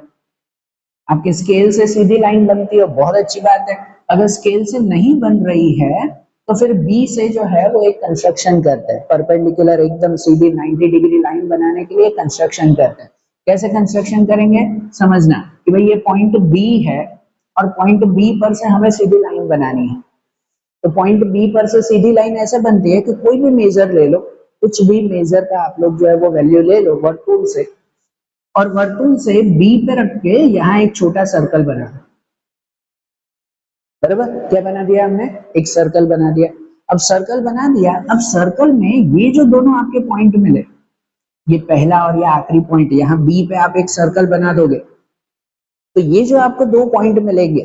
आपके स्केल से सीधी लाइन बनती है, बहुत अच्छी बात है। अगर स्केल से नहीं बन रही है तो फिर बी से जो है वो एक कंस्ट्रक्शन करते हैं, परपेंडिकुलर एकदम सीधी 90 डिग्री लाइन बनाने के लिए कंस्ट्रक्शन करते हैं। कैसे कंस्ट्रक्शन करेंगे समझना कि भाई ये पॉइंट बी है और पॉइंट बी पर से हमें सीधी लाइन बनानी है। तो पॉइंट बी पर से सीधी लाइन ऐसे बनती है कि कोई भी मेजर ले लो, कुछ भी मेजर का आप लोग जो है वो वैल्यू ले लो वर्तुल से, और वर्तुल से बी पे रख के यहाँ एक छोटा सर्कल बना दो। बराबर, क्या बना दिया हमने, एक सर्कल बना दिया। अब सर्कल बना दिया, अब सर्कल में ये जो दोनों आपके पॉइंट मिले, ये पहला और ये आखिरी पॉइंट, यहाँ बी पे आप एक सर्कल बना दोगे, तो ये जो आपको दो पॉइंट मिलेंगे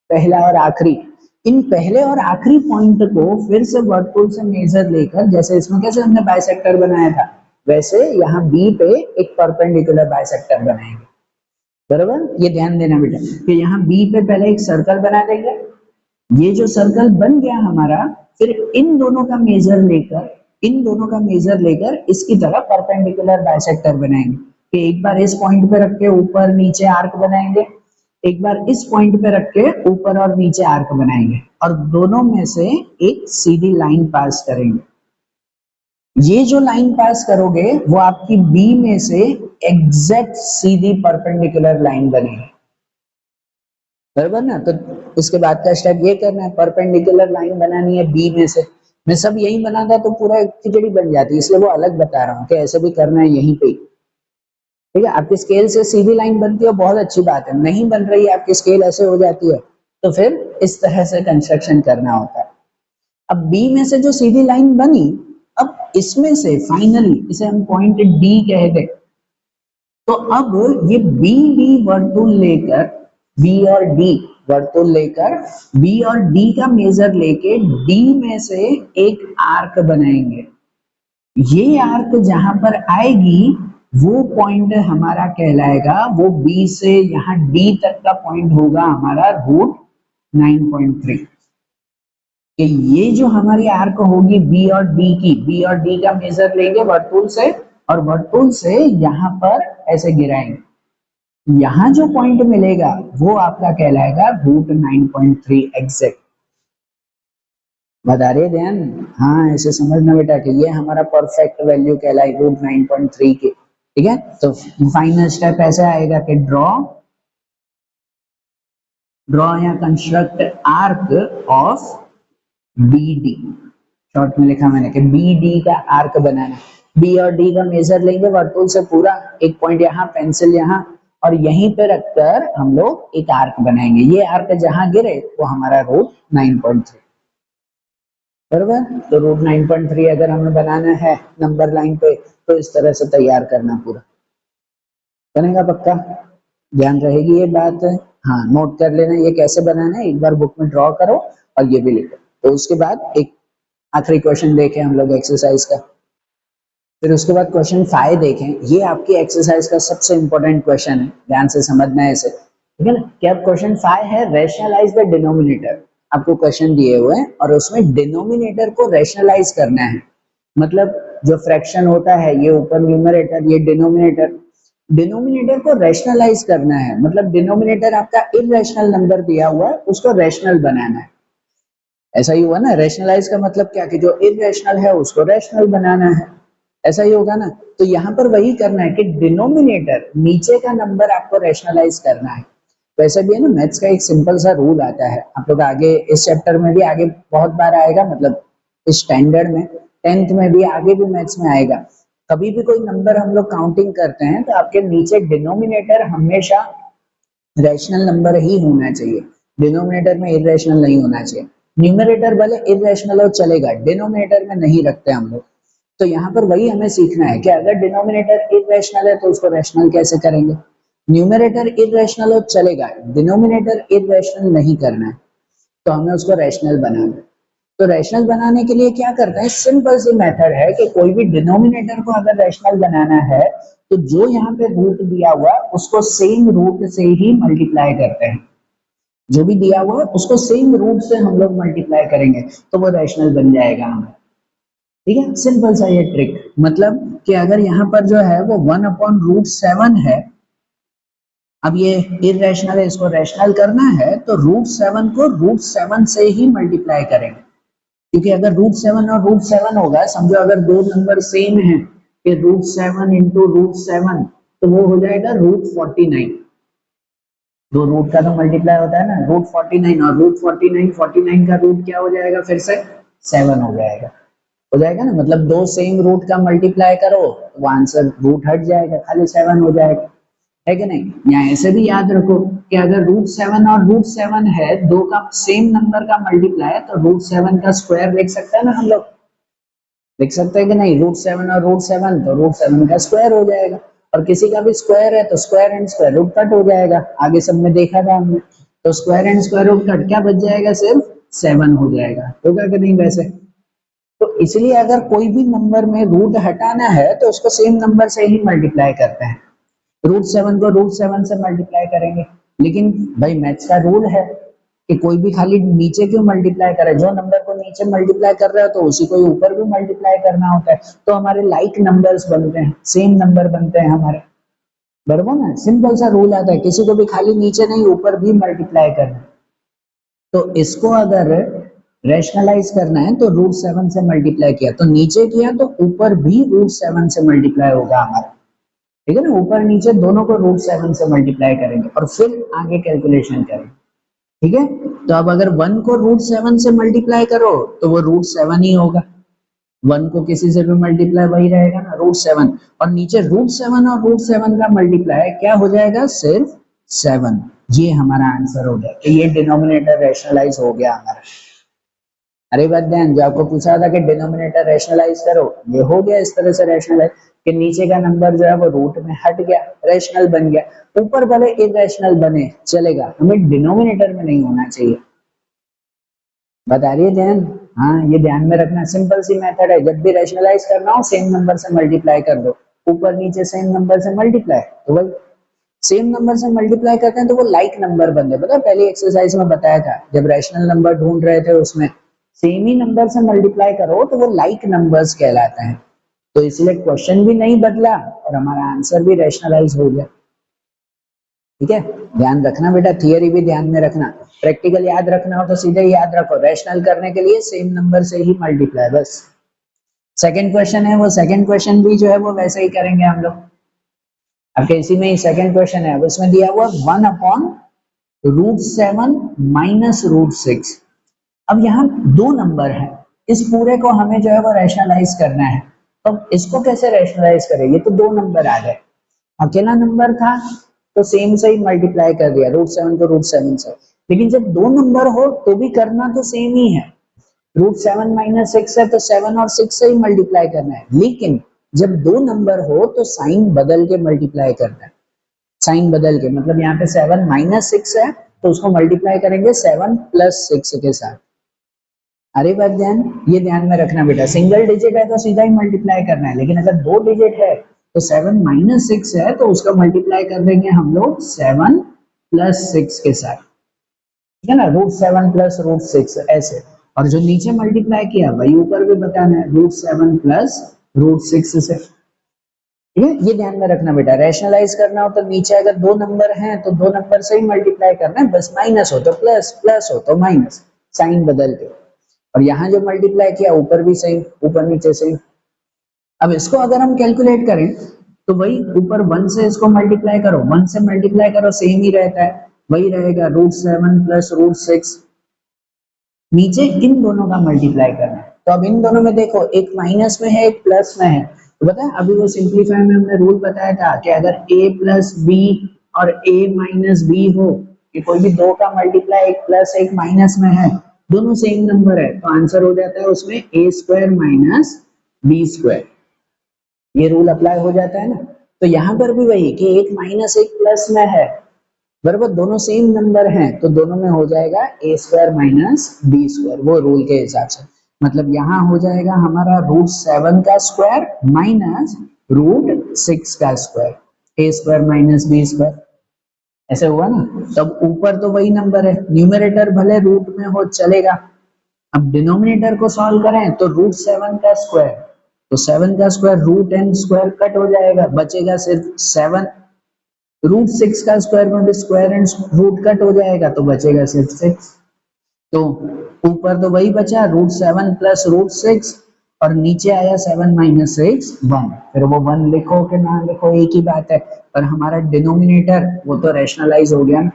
पहला और आखिरी, इन पहले और आखिरी पॉइंट को फिर से वर्तुल से मेजर लेकर, जैसे इसमें कैसे हमने बाइसेक्टर बनाया था वैसे यहाँ बी पे एक परपेंडिकुलर बाइसेक्टर बनाएंगे। बराबर, ये ध्यान देना बेटा कि यहाँ बी पे पहले एक सर्कल बना देंगे। ये जो सर्कल बन गया हमारा, फिर इन दोनों का मेजर लेकर, इन दोनों का मेजर लेकर इसकी तरह परपेंडिकुलर बाइसेक्टर बनाएंगे कि एक बार इस पॉइंट पे रख के ऊपर नीचे आर्क बनाएंगे, एक बार इस पॉइंट पे रख के ऊपर और नीचे आर्क बनाएंगे, और दोनों में से एक सीधी लाइन पास करेंगे। ये जो लाइन पास करोगे वो आपकी बी में से एग्जैक्ट सीधी परपेंडिकुलर लाइन बनेगी। बराबर ना, तो इसके बाद का स्टेप ये करना है, परपेंडिकुलर लाइन बनानी है बी में से। मैं सब यही बनाता तो पूरा खिचड़ी बन जाती, इसलिए वो अलग बता रहा हूँ कि ऐसे भी करना है यहीं पे। ठीक है, आपकी स्केल से सीधी लाइन बनती है बहुत अच्छी बात है, नहीं बन रही है आपकी स्केल ऐसे हो जाती है तो फिर इस तरह से कंस्ट्रक्शन करना होता है। अब बी में से जो सीधी लाइन बनी, अब इसमें से फाइनली इसे हम पॉइंट डी कह दे, तो अब ये बी डी वर्तुल लेकर बी और डी वर्तुल लेकर बी और डी का मेजर लेके डी में से एक आर्क बनाएंगे। ये आर्क जहां पर आएगी वो पॉइंट हमारा कहलाएगा, वो बी से यहाँ डी तक का पॉइंट होगा हमारा रूट 9.3। कि ये जो हमारी आर्क होगी बी और डी की, बी और डी का मेजर लेंगे वर्तुल से और वर्तुल से यहाँ पर ऐसे गिराएंगे, यहाँ जो पॉइंट मिलेगा वो आपका कहलाएगा रूट 9.3 एग्जैक्ट। बता रहे ध्यान? हाँ, ऐसे समझना बेटा कि ये हमारा परफेक्ट वैल्यू कहलाई रूट 9.3 की। ठीक है, तो फाइनल स्टेप ऐसे आएगा कि ड्रॉ या construct arc of B D. Short में लिखा मैंने कि बी डी का आर्क बनाना। बी और डी का मेजर लेंगे वर्तुल से पूरा, एक पॉइंट यहाँ, पेंसिल यहाँ, और यहीं पे रखकर हम लोग एक आर्क बनाएंगे। ये आर्क जहां गिरे वो हमारा रूट 9.3, बराबर। तो रूट 9.3 अगर हमें बनाना है नंबर लाइन पे तो इस तरह से तैयार करना पूरा, बनेगा पक्का? ध्यान रहेगी ये बात? हाँ, नोट कर लेना ये कैसे बनाना है, एक बार बुक में ड्रॉ करो और ये भी लिखो। तो उसके बाद एक आखिरी क्वेश्चन देखें हम लोग एक्सरसाइज का, फिर उसके बाद क्वेश्चन 5 देखें। ये आपकी एक्सरसाइज का सबसे इंपॉर्टेंट क्वेश्चन है, ध्यान से समझना है इसे, ठीक है ना। क्या क्वेश्चन 5 है, रैशनलाइज द डिनोमिनेटर। आपको क्वेश्चन दिए हुए हैं और उसमें डिनोमिनेटर को रैशनलाइज करना है। मतलब जो फ्रैक्शन होता है ये ऊपर न्यूमरेटर, ये डिनोमिनेटर, डिनोमिनेटर को रैशनलाइज करना है। मतलब डिनोमिनेटर आपका इररेशनल नंबर दिया हुआ है, उसको रैशनल बनाना है। ऐसा ही हुआ ना, रैशनलाइज का मतलब क्या कि जो इररेशनल है उसको रैशनल बनाना है, ऐसा ही होगा ना। तो यहाँ पर वही करना है कि डिनोमिनेटर, नीचे का नंबर आपको रैशनलाइज करना है। वैसे भी है ना, मैथ्स का एक सिंपल सा रूल आता है, आप लोग आगे इस चैप्टर में भी आगे बहुत बार आएगा, मतलब इस स्टैंडर्ड में 10th में भी, आगे भी मैथ्स में आएगा। कभी भी कोई नंबर हम लोग काउंटिंग करते हैं तो आपके नीचे डिनोमिनेटर हमेशा रैशनल नंबर ही होना चाहिए, डिनोमिनेटर में इररेशनल नहीं होना चाहिए। न्यूमरेटर भले इररेशनल हो चलेगा, डिनोमिनेटर में नहीं रखते हम लोग। तो यहाँ पर वही हमें सीखना है कि अगर डिनोमिनेटर इररेशनल है तो उसको रैशनल कैसे करेंगे। न्यूमरेटर इररेशनल हो चलेगा, डिनोमिनेटर इररेशनल नहीं करना है, तो हमें उसको रैशनल बनाना है। तो रैशनल बनाने के लिए क्या करते हैं, सिंपल सी मेथड है कि कोई भी डिनोमिनेटर को अगर रैशनल बनाना है तो जो यहाँ पे रूट दिया हुआ उसको सेम रूट से ही मल्टीप्लाई करते हैं। जो भी दिया हुआ है उसको सेम रूट से हम लोग मल्टीप्लाई करेंगे तो वो रैशनल बन जाएगा हमें। ठीक है, सिंपल सा ये ट्रिक। मतलब कि अगर यहाँ पर जो है वो 1/√7 है, अब ये इररेशनल है, इसको रैशनल करना है तो √7 को √7 से ही मल्टीप्लाई करेंगे। क्योंकि अगर √7 और √7 होगा, समझो अगर दो नंबर सेम है कि √7 इंटू √7 तो वो हो जाएगा √49। दो रूट का तो मल्टीप्लाई होता है ना, √49 और √49, 49 का रूट क्या हो जाएगा, फिर से 7 हो जाएगा ना। मतलब दो सेम रूट का मल्टीप्लाई करो तो आंसर रूट हट जाएगा, खाली 7 हो जाएगा, है कि नहीं। या ऐसे भी याद रखो कि अगर √7 और √7 है, दो का सेम नंबर का मल्टीप्लाई, तो √7 का स्क्वायर लिख सकते हैं ना हम लोग, लिख सकते हैं कि नहीं। √7 और √7 तो √7 का स्क्वायर हो जाएगा, और किसी का भी स्क्वायर है तो square and square root cut हो जाएगा, आगे सब में देखा था हमने। तो square and square root cut क्या बच जाएगा, सिर्फ 7 हो जाएगा, होगा कि नहीं वैसे। तो इसलिए अगर कोई भी नंबर में रूट हटाना है तो उसको सेम नंबर से ही मल्टीप्लाई करते हैं। √7 को √7 से मल्टीप्लाई करेंगे, लेकिन भाई मैथ्स का रूल है कि कोई भी खाली नीचे क्यों मल्टीप्लाई करे, जो नंबर को नीचे मल्टीप्लाई कर रहे हो तो उसी को ऊपर भी मल्टीप्लाई करना होता है। तो हमारे लाइक नंबर्स बनते हैं, सेम नंबर बनते हैं हमारे, बराबर ना। सिंपल सा रूल आता है, किसी को भी खाली नीचे नहीं ऊपर भी मल्टीप्लाई करना। तो इसको अगर रैशनलाइज करना है तो √7 से मल्टीप्लाई किया, तो नीचे किया तो ऊपर भी √7 से मल्टीप्लाई होगा हमारा, ठीक है ना। ऊपर नीचे दोनों को √7 से मल्टीप्लाई करेंगे और फिर आगे कैलकुलेशन करेंगे, ठीक है। तो अब अगर 1 को √7 से मल्टीप्लाई करो तो वो √7 ही होगा, 1 को किसी से भी मल्टीप्लाई वही रहेगा ना, √7। और नीचे √7 और √7 का मल्टीप्लाई क्या हो जाएगा, सिर्फ 7, ये हमारा आंसर हो गया कि ये डिनोमिनेटर रैशनलाइज हो गया हमारा। अरे बात ध्यान, जो आपको पूछा था कि डिनोमिनेटर रैशनलाइज करो, ये हो गया इस तरह से रैशनलाइज कि नीचे का नंबर जो है वो रूट में हट गया, रैशनल बन गया। ऊपर भले इरैशनल बने चलेगा, हमें डिनोमिनेटर में नहीं होना चाहिए। बता रही है ध्यान? हाँ, ये ध्यान में रखना, सिंपल सी मेथड है। जब भी रैशनलाइज करना हो सेम नंबर से मल्टीप्लाई कर दो, ऊपर नीचे सेम नंबर से मल्टीप्लाई, तो वही सेम नंबर से मल्टीप्लाई करते हैं तो वो लाइक नंबर बन गए। पता है पहली एक्सरसाइज में बताया था, जब रैशनल नंबर ढूंढ रहे थे उसमें सेम ही नंबर से मल्टीप्लाई करो तो वो लाइक नंबर्स कहलाते हैं। तो इसलिए क्वेश्चन भी नहीं बदला और हमारा आंसर भी रैशनलाइज हो गया। ठीक है, ध्यान रखना बेटा, थियरी भी ध्यान में रखना, प्रैक्टिकल याद रखना हो तो सीधे याद रखो, रैशनल करने के लिए सेम नंबर से ही मल्टीप्लाई, बस। सेकंड क्वेश्चन है, वो सेकंड क्वेश्चन भी जो है वो वैसे ही करेंगे हम लोग। अब इसी में ही सेकंड क्वेश्चन है, उसमें दिया हुआ 1/√7 माइनस √6। अब यहाँ दो नंबर है, इस पूरे को हमें जो है वो रैशनलाइज करना है। तो इसको कैसे रैशनलाइज करें, ये तो दो नंबर आ गए, अकेला नंबर था तो सेम से ही मल्टीप्लाई कर दिया, √7 को √7 से। लेकिन जब दो नंबर हो तो भी करना तो सेम ही है, √7 माइनस 6 है तो 7 और 6 से ही मल्टीप्लाई करना है। लेकिन जब दो नंबर हो तो साइन बदल के मल्टीप्लाई करना है, साइन बदल के, मतलब यहाँ पे 7 माइनस 6 है तो उसको मल्टीप्लाई करेंगे 7 प्लस 6 के साथ। अरे बात ध्यान, ये ध्यान में रखना बेटा, सिंगल डिजिट है तो सीधा ही मल्टीप्लाई करना है, लेकिन अगर दो डिजिट है तो 7 माइनस 6 है तो उसका मल्टीप्लाई कर देंगे हम लोग 7 प्लस 6 के साथ, ठीक है ना, √7 प्लस √6 ऐसे। और जो नीचे मल्टीप्लाई किया वही ऊपर भी बताना है, √7 प्लस √6 से। ठीक है, ये ध्यान में रखना बेटा, रैशनलाइज करना हो तो नीचे अगर दो नंबर हैं तो दो नंबर से ही मल्टीप्लाई करना है, बस माइनस हो तो प्लस, प्लस हो तो माइनस, साइन बदल के। और यहाँ जो मल्टीप्लाई किया ऊपर भी सही, ऊपर नीचे सही। अब इसको अगर हम कैलकुलेट करें तो वही ऊपर 1 से इसको मल्टीप्लाई करो, 1 से मल्टीप्लाई करो सेम ही रहता है, वही रहेगा √7 प्लस √6। नीचे इन दोनों का मल्टीप्लाई करना है, तो अब इन दोनों में देखो, एक माइनस में है एक प्लस में है, तो पता है अभी वो सिंप्लीफाई में हमने रूल बताया था कि अगर a प्लस बी और a माइनस बी हो, कि कोई भी दो का मल्टीप्लाई एक प्लस एक माइनस में है, दोनों सेम नंबर है, तो आंसर हो जाता है उसमें a² माइनस b²। ये रूल अप्लाई हो जाता है ना। तो यहाँ पर भी वही कि एक माइनस एक प्लस में है, बराबर, दोनों सेम नंबर हैं तो दोनों में हो जाएगा a² माइनस b², वो रूल के हिसाब से। मतलब यहाँ हो जाएगा हमारा √7 का स्क्वायर माइनस √6 का स्क्वायर, a² माइनस b², ऐसे हुआ ना। तब ऊपर तो वही नंबर है, न्यूमरेटर भले रूट में हो चलेगा। अब डिनोमिनेटर को सॉल्व करें तो √7 का स्क्वायर, तो 7 का स्क्वायर √n स्क्वायर कट हो जाएगा, बचेगा सिर्फ 7। √6 का स्क्वायर में भी स्क्वायर एंड रूट कट हो जाएगा तो बचेगा सिर्फ 6। तो ऊपर तो वही बचा √7 प्लस √6 और नीचे आया 7 माइनस 6 1। फिर वो 1 लिखो कि ना लिखो एक ही बात है, पर हमारा डिनोमिनेटर वो तो रैशनलाइज हो गया ना,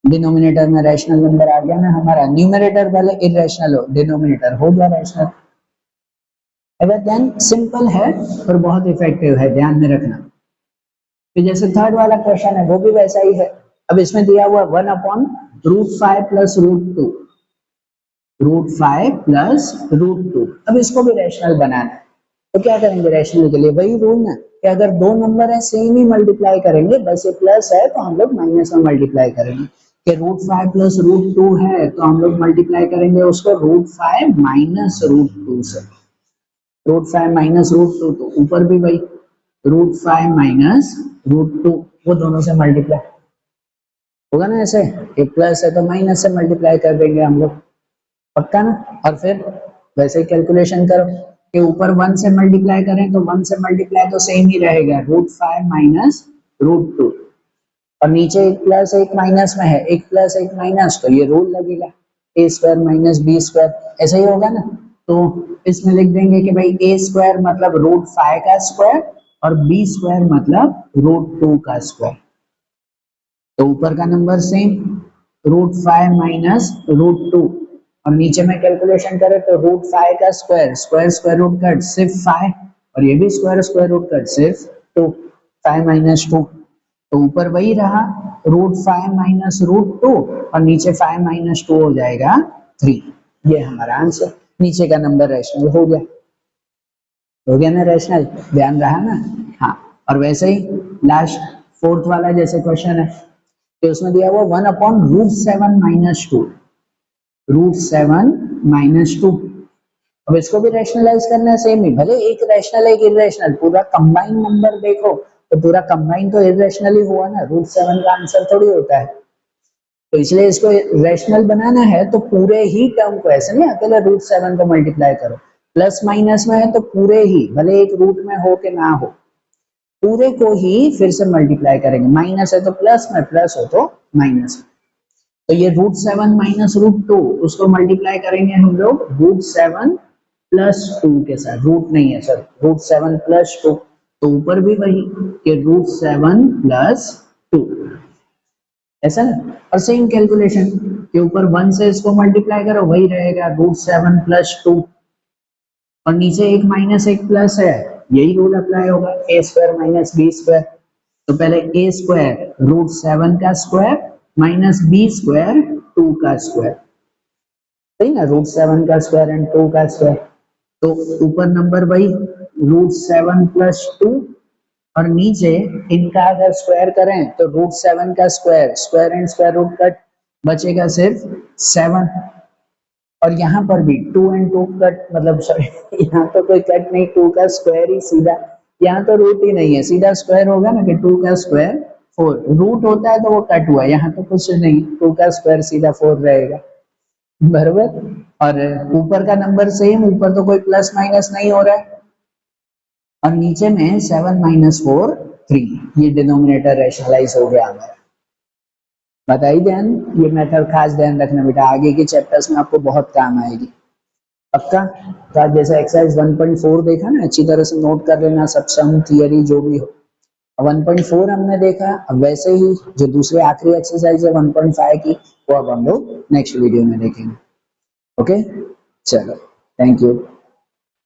डिनोमिनेटर में रैशनल नंबर आ गया ना हमारा, न्यूमरेटर भले इरेशनल हो, डिनोमिनेटर हो गया रैशनल। अगर ध्यान, सिंपल है पर बहुत इफेक्टिव है, ध्यान में रखना। तो जैसे थर्ड वाला क्वेश्चन है वो भी वैसा ही है। अब इसमें दिया हुआ 1/√5 प्लस √2, √5 प्लस √2। अब इसको भी रैशनल बनाना है, तो क्या करेंगे रैशनल के लिए, वही रूल ना कि अगर दो नंबर है सेम ही मल्टीप्लाई करेंगे, बस ये प्लस है तो हम लोग माइनस में मल्टीप्लाई करेंगे, कि √5 प्लस √2 है तो हम लोग मल्टीप्लाई करेंगे उसको √5 माइनस √2 से, √5 माइनस √2, तो ऊपर भी वही √5 माइनस √2, वो दोनों से मल्टीप्लाई होगा ना, ऐसे एक प्लस है तो माइनस से मल्टीप्लाई कर देंगे हम लोग, पक्का ना। और फिर वैसे ही कैलकुलेशन करो कि ऊपर 1 से मल्टीप्लाई करें तो 1 से मल्टीप्लाई तो सेम ही रहेगा, √5 माइनस √2, और नीचे एक प्लस एक माइनस में है, एक प्लस एक माइनस, तो ये रूल लगेगा a² माइनस b², ऐसा ही होगा ना। तो इसमें लिख देंगे कि भाई a² मतलब √5 का स्क्वायर और b² मतलब √2 का स्क्वायर। तो ऊपर का नंबर सेम √5 माइनस √2, और नीचे में कैलकुलेशन करें तो √5 का square, square square root cut सिर्फ 5, और ये भी स्क्वायर स्क्वायर रूट कट सिर्फ 2, 5 माइनस 2, तो ऊपर वही रहा √5 माइनस √2 और नीचे 5 माइनस 2 हो जाएगा 3। ये हमारा आंसर, नीचे का नंबर रैशनल हो गया ना रैशनल, ध्यान रहा ना। हाँ, और वैसे ही लास्ट फोर्थ वाला जैसे क्वेश्चन है तो उसमें दिया हुआ 1/√7 माइनस 2, √7 माइनस 2। अब इसको भी रैशनलाइज करना है सेम ही, भले एक रैशनल एक इरेशनल, पूरा कंबाइन नंबर देखो तो पूरा कंबाइन तो इरेशनल ही हुआ ना, √7 का आंसर थोड़ी होता है। तो इसलिए इसको रैशनल बनाना है तो पूरे ही टर्म को, ऐसे नहीं अकेले √7 को मल्टीप्लाई करो, प्लस माइनस में है तो पूरे ही, भले एक रूट में हो कि ना हो, पूरे को ही फिर से मल्टीप्लाई करेंगे, माइनस है तो प्लस में, प्लस हो तो माइनस में। तो ये √7 माइनस √2 उसको मल्टीप्लाई करेंगे हम लोग √7 प्लस 2 के साथ, रूट नहीं है सर, √7 प्लस 2, तो ऊपर भी वही कि √7 प्लस 2, ऐसा ना। और सेम कैलकुलेशन के ऊपर 1 से इसको मल्टीप्लाई करो, वही रहेगा √7 प्लस 2, और नीचे एक माइनस एक प्लस है, यही रूल अप्लाई होगा, a² माइनस b²। तो पहले a² √7 का स्क्वायर माइनस b² 2 का स्क्वायर, सही ना, √7 का स्क्वायर एंड 2 का स्क्वायर। तो ऊपर नंबर वही √7 प्लस 2, और नीचे इनका अगर स्क्वायर करें तो √7 का square, square and square root cut, बचेगा सिर्फ 7। और यहाँ पर भी 2 एंड 2 कट, मतलब सॉरी यहाँ तो कोई कट नहीं, 2 का स्क्वायर ही सीधा, यहाँ तो रूट ही नहीं है, सीधा स्क्वायर होगा ना कि 2 का स्क्वायर 4, रूट होता है तो वो कट हुआ, यहाँ तो कुछ नहीं, 2 का स्क्वायर सीधा 4 रहेगा, बराबर। और ऊपर का नंबर सेम, ऊपर तो कोई प्लस माइनस नहीं हो रहा है, और नीचे में 7 माइनस 4 3, ये डिनोमिनेटर रैशनलाइज हो गया हमारा। बताइए ध्यान, ये मेथड खास ध्यान रखना बेटा, आगे के चैप्टर्स में आपको बहुत काम आएगी पक्का। तो आज जैसे एक्सरसाइज 1.4 देखा ना, अच्छी तरह से नोट कर लेना, सब सम थियरी जो भी हो। 1.4 हमने देखा, अब वैसे ही जो दूसरे आखिरी एक्सरसाइज है 1.5 की, वो अब हम लोग नेक्स्ट वीडियो में देखेंगे। ओके, चलो, थैंक यू।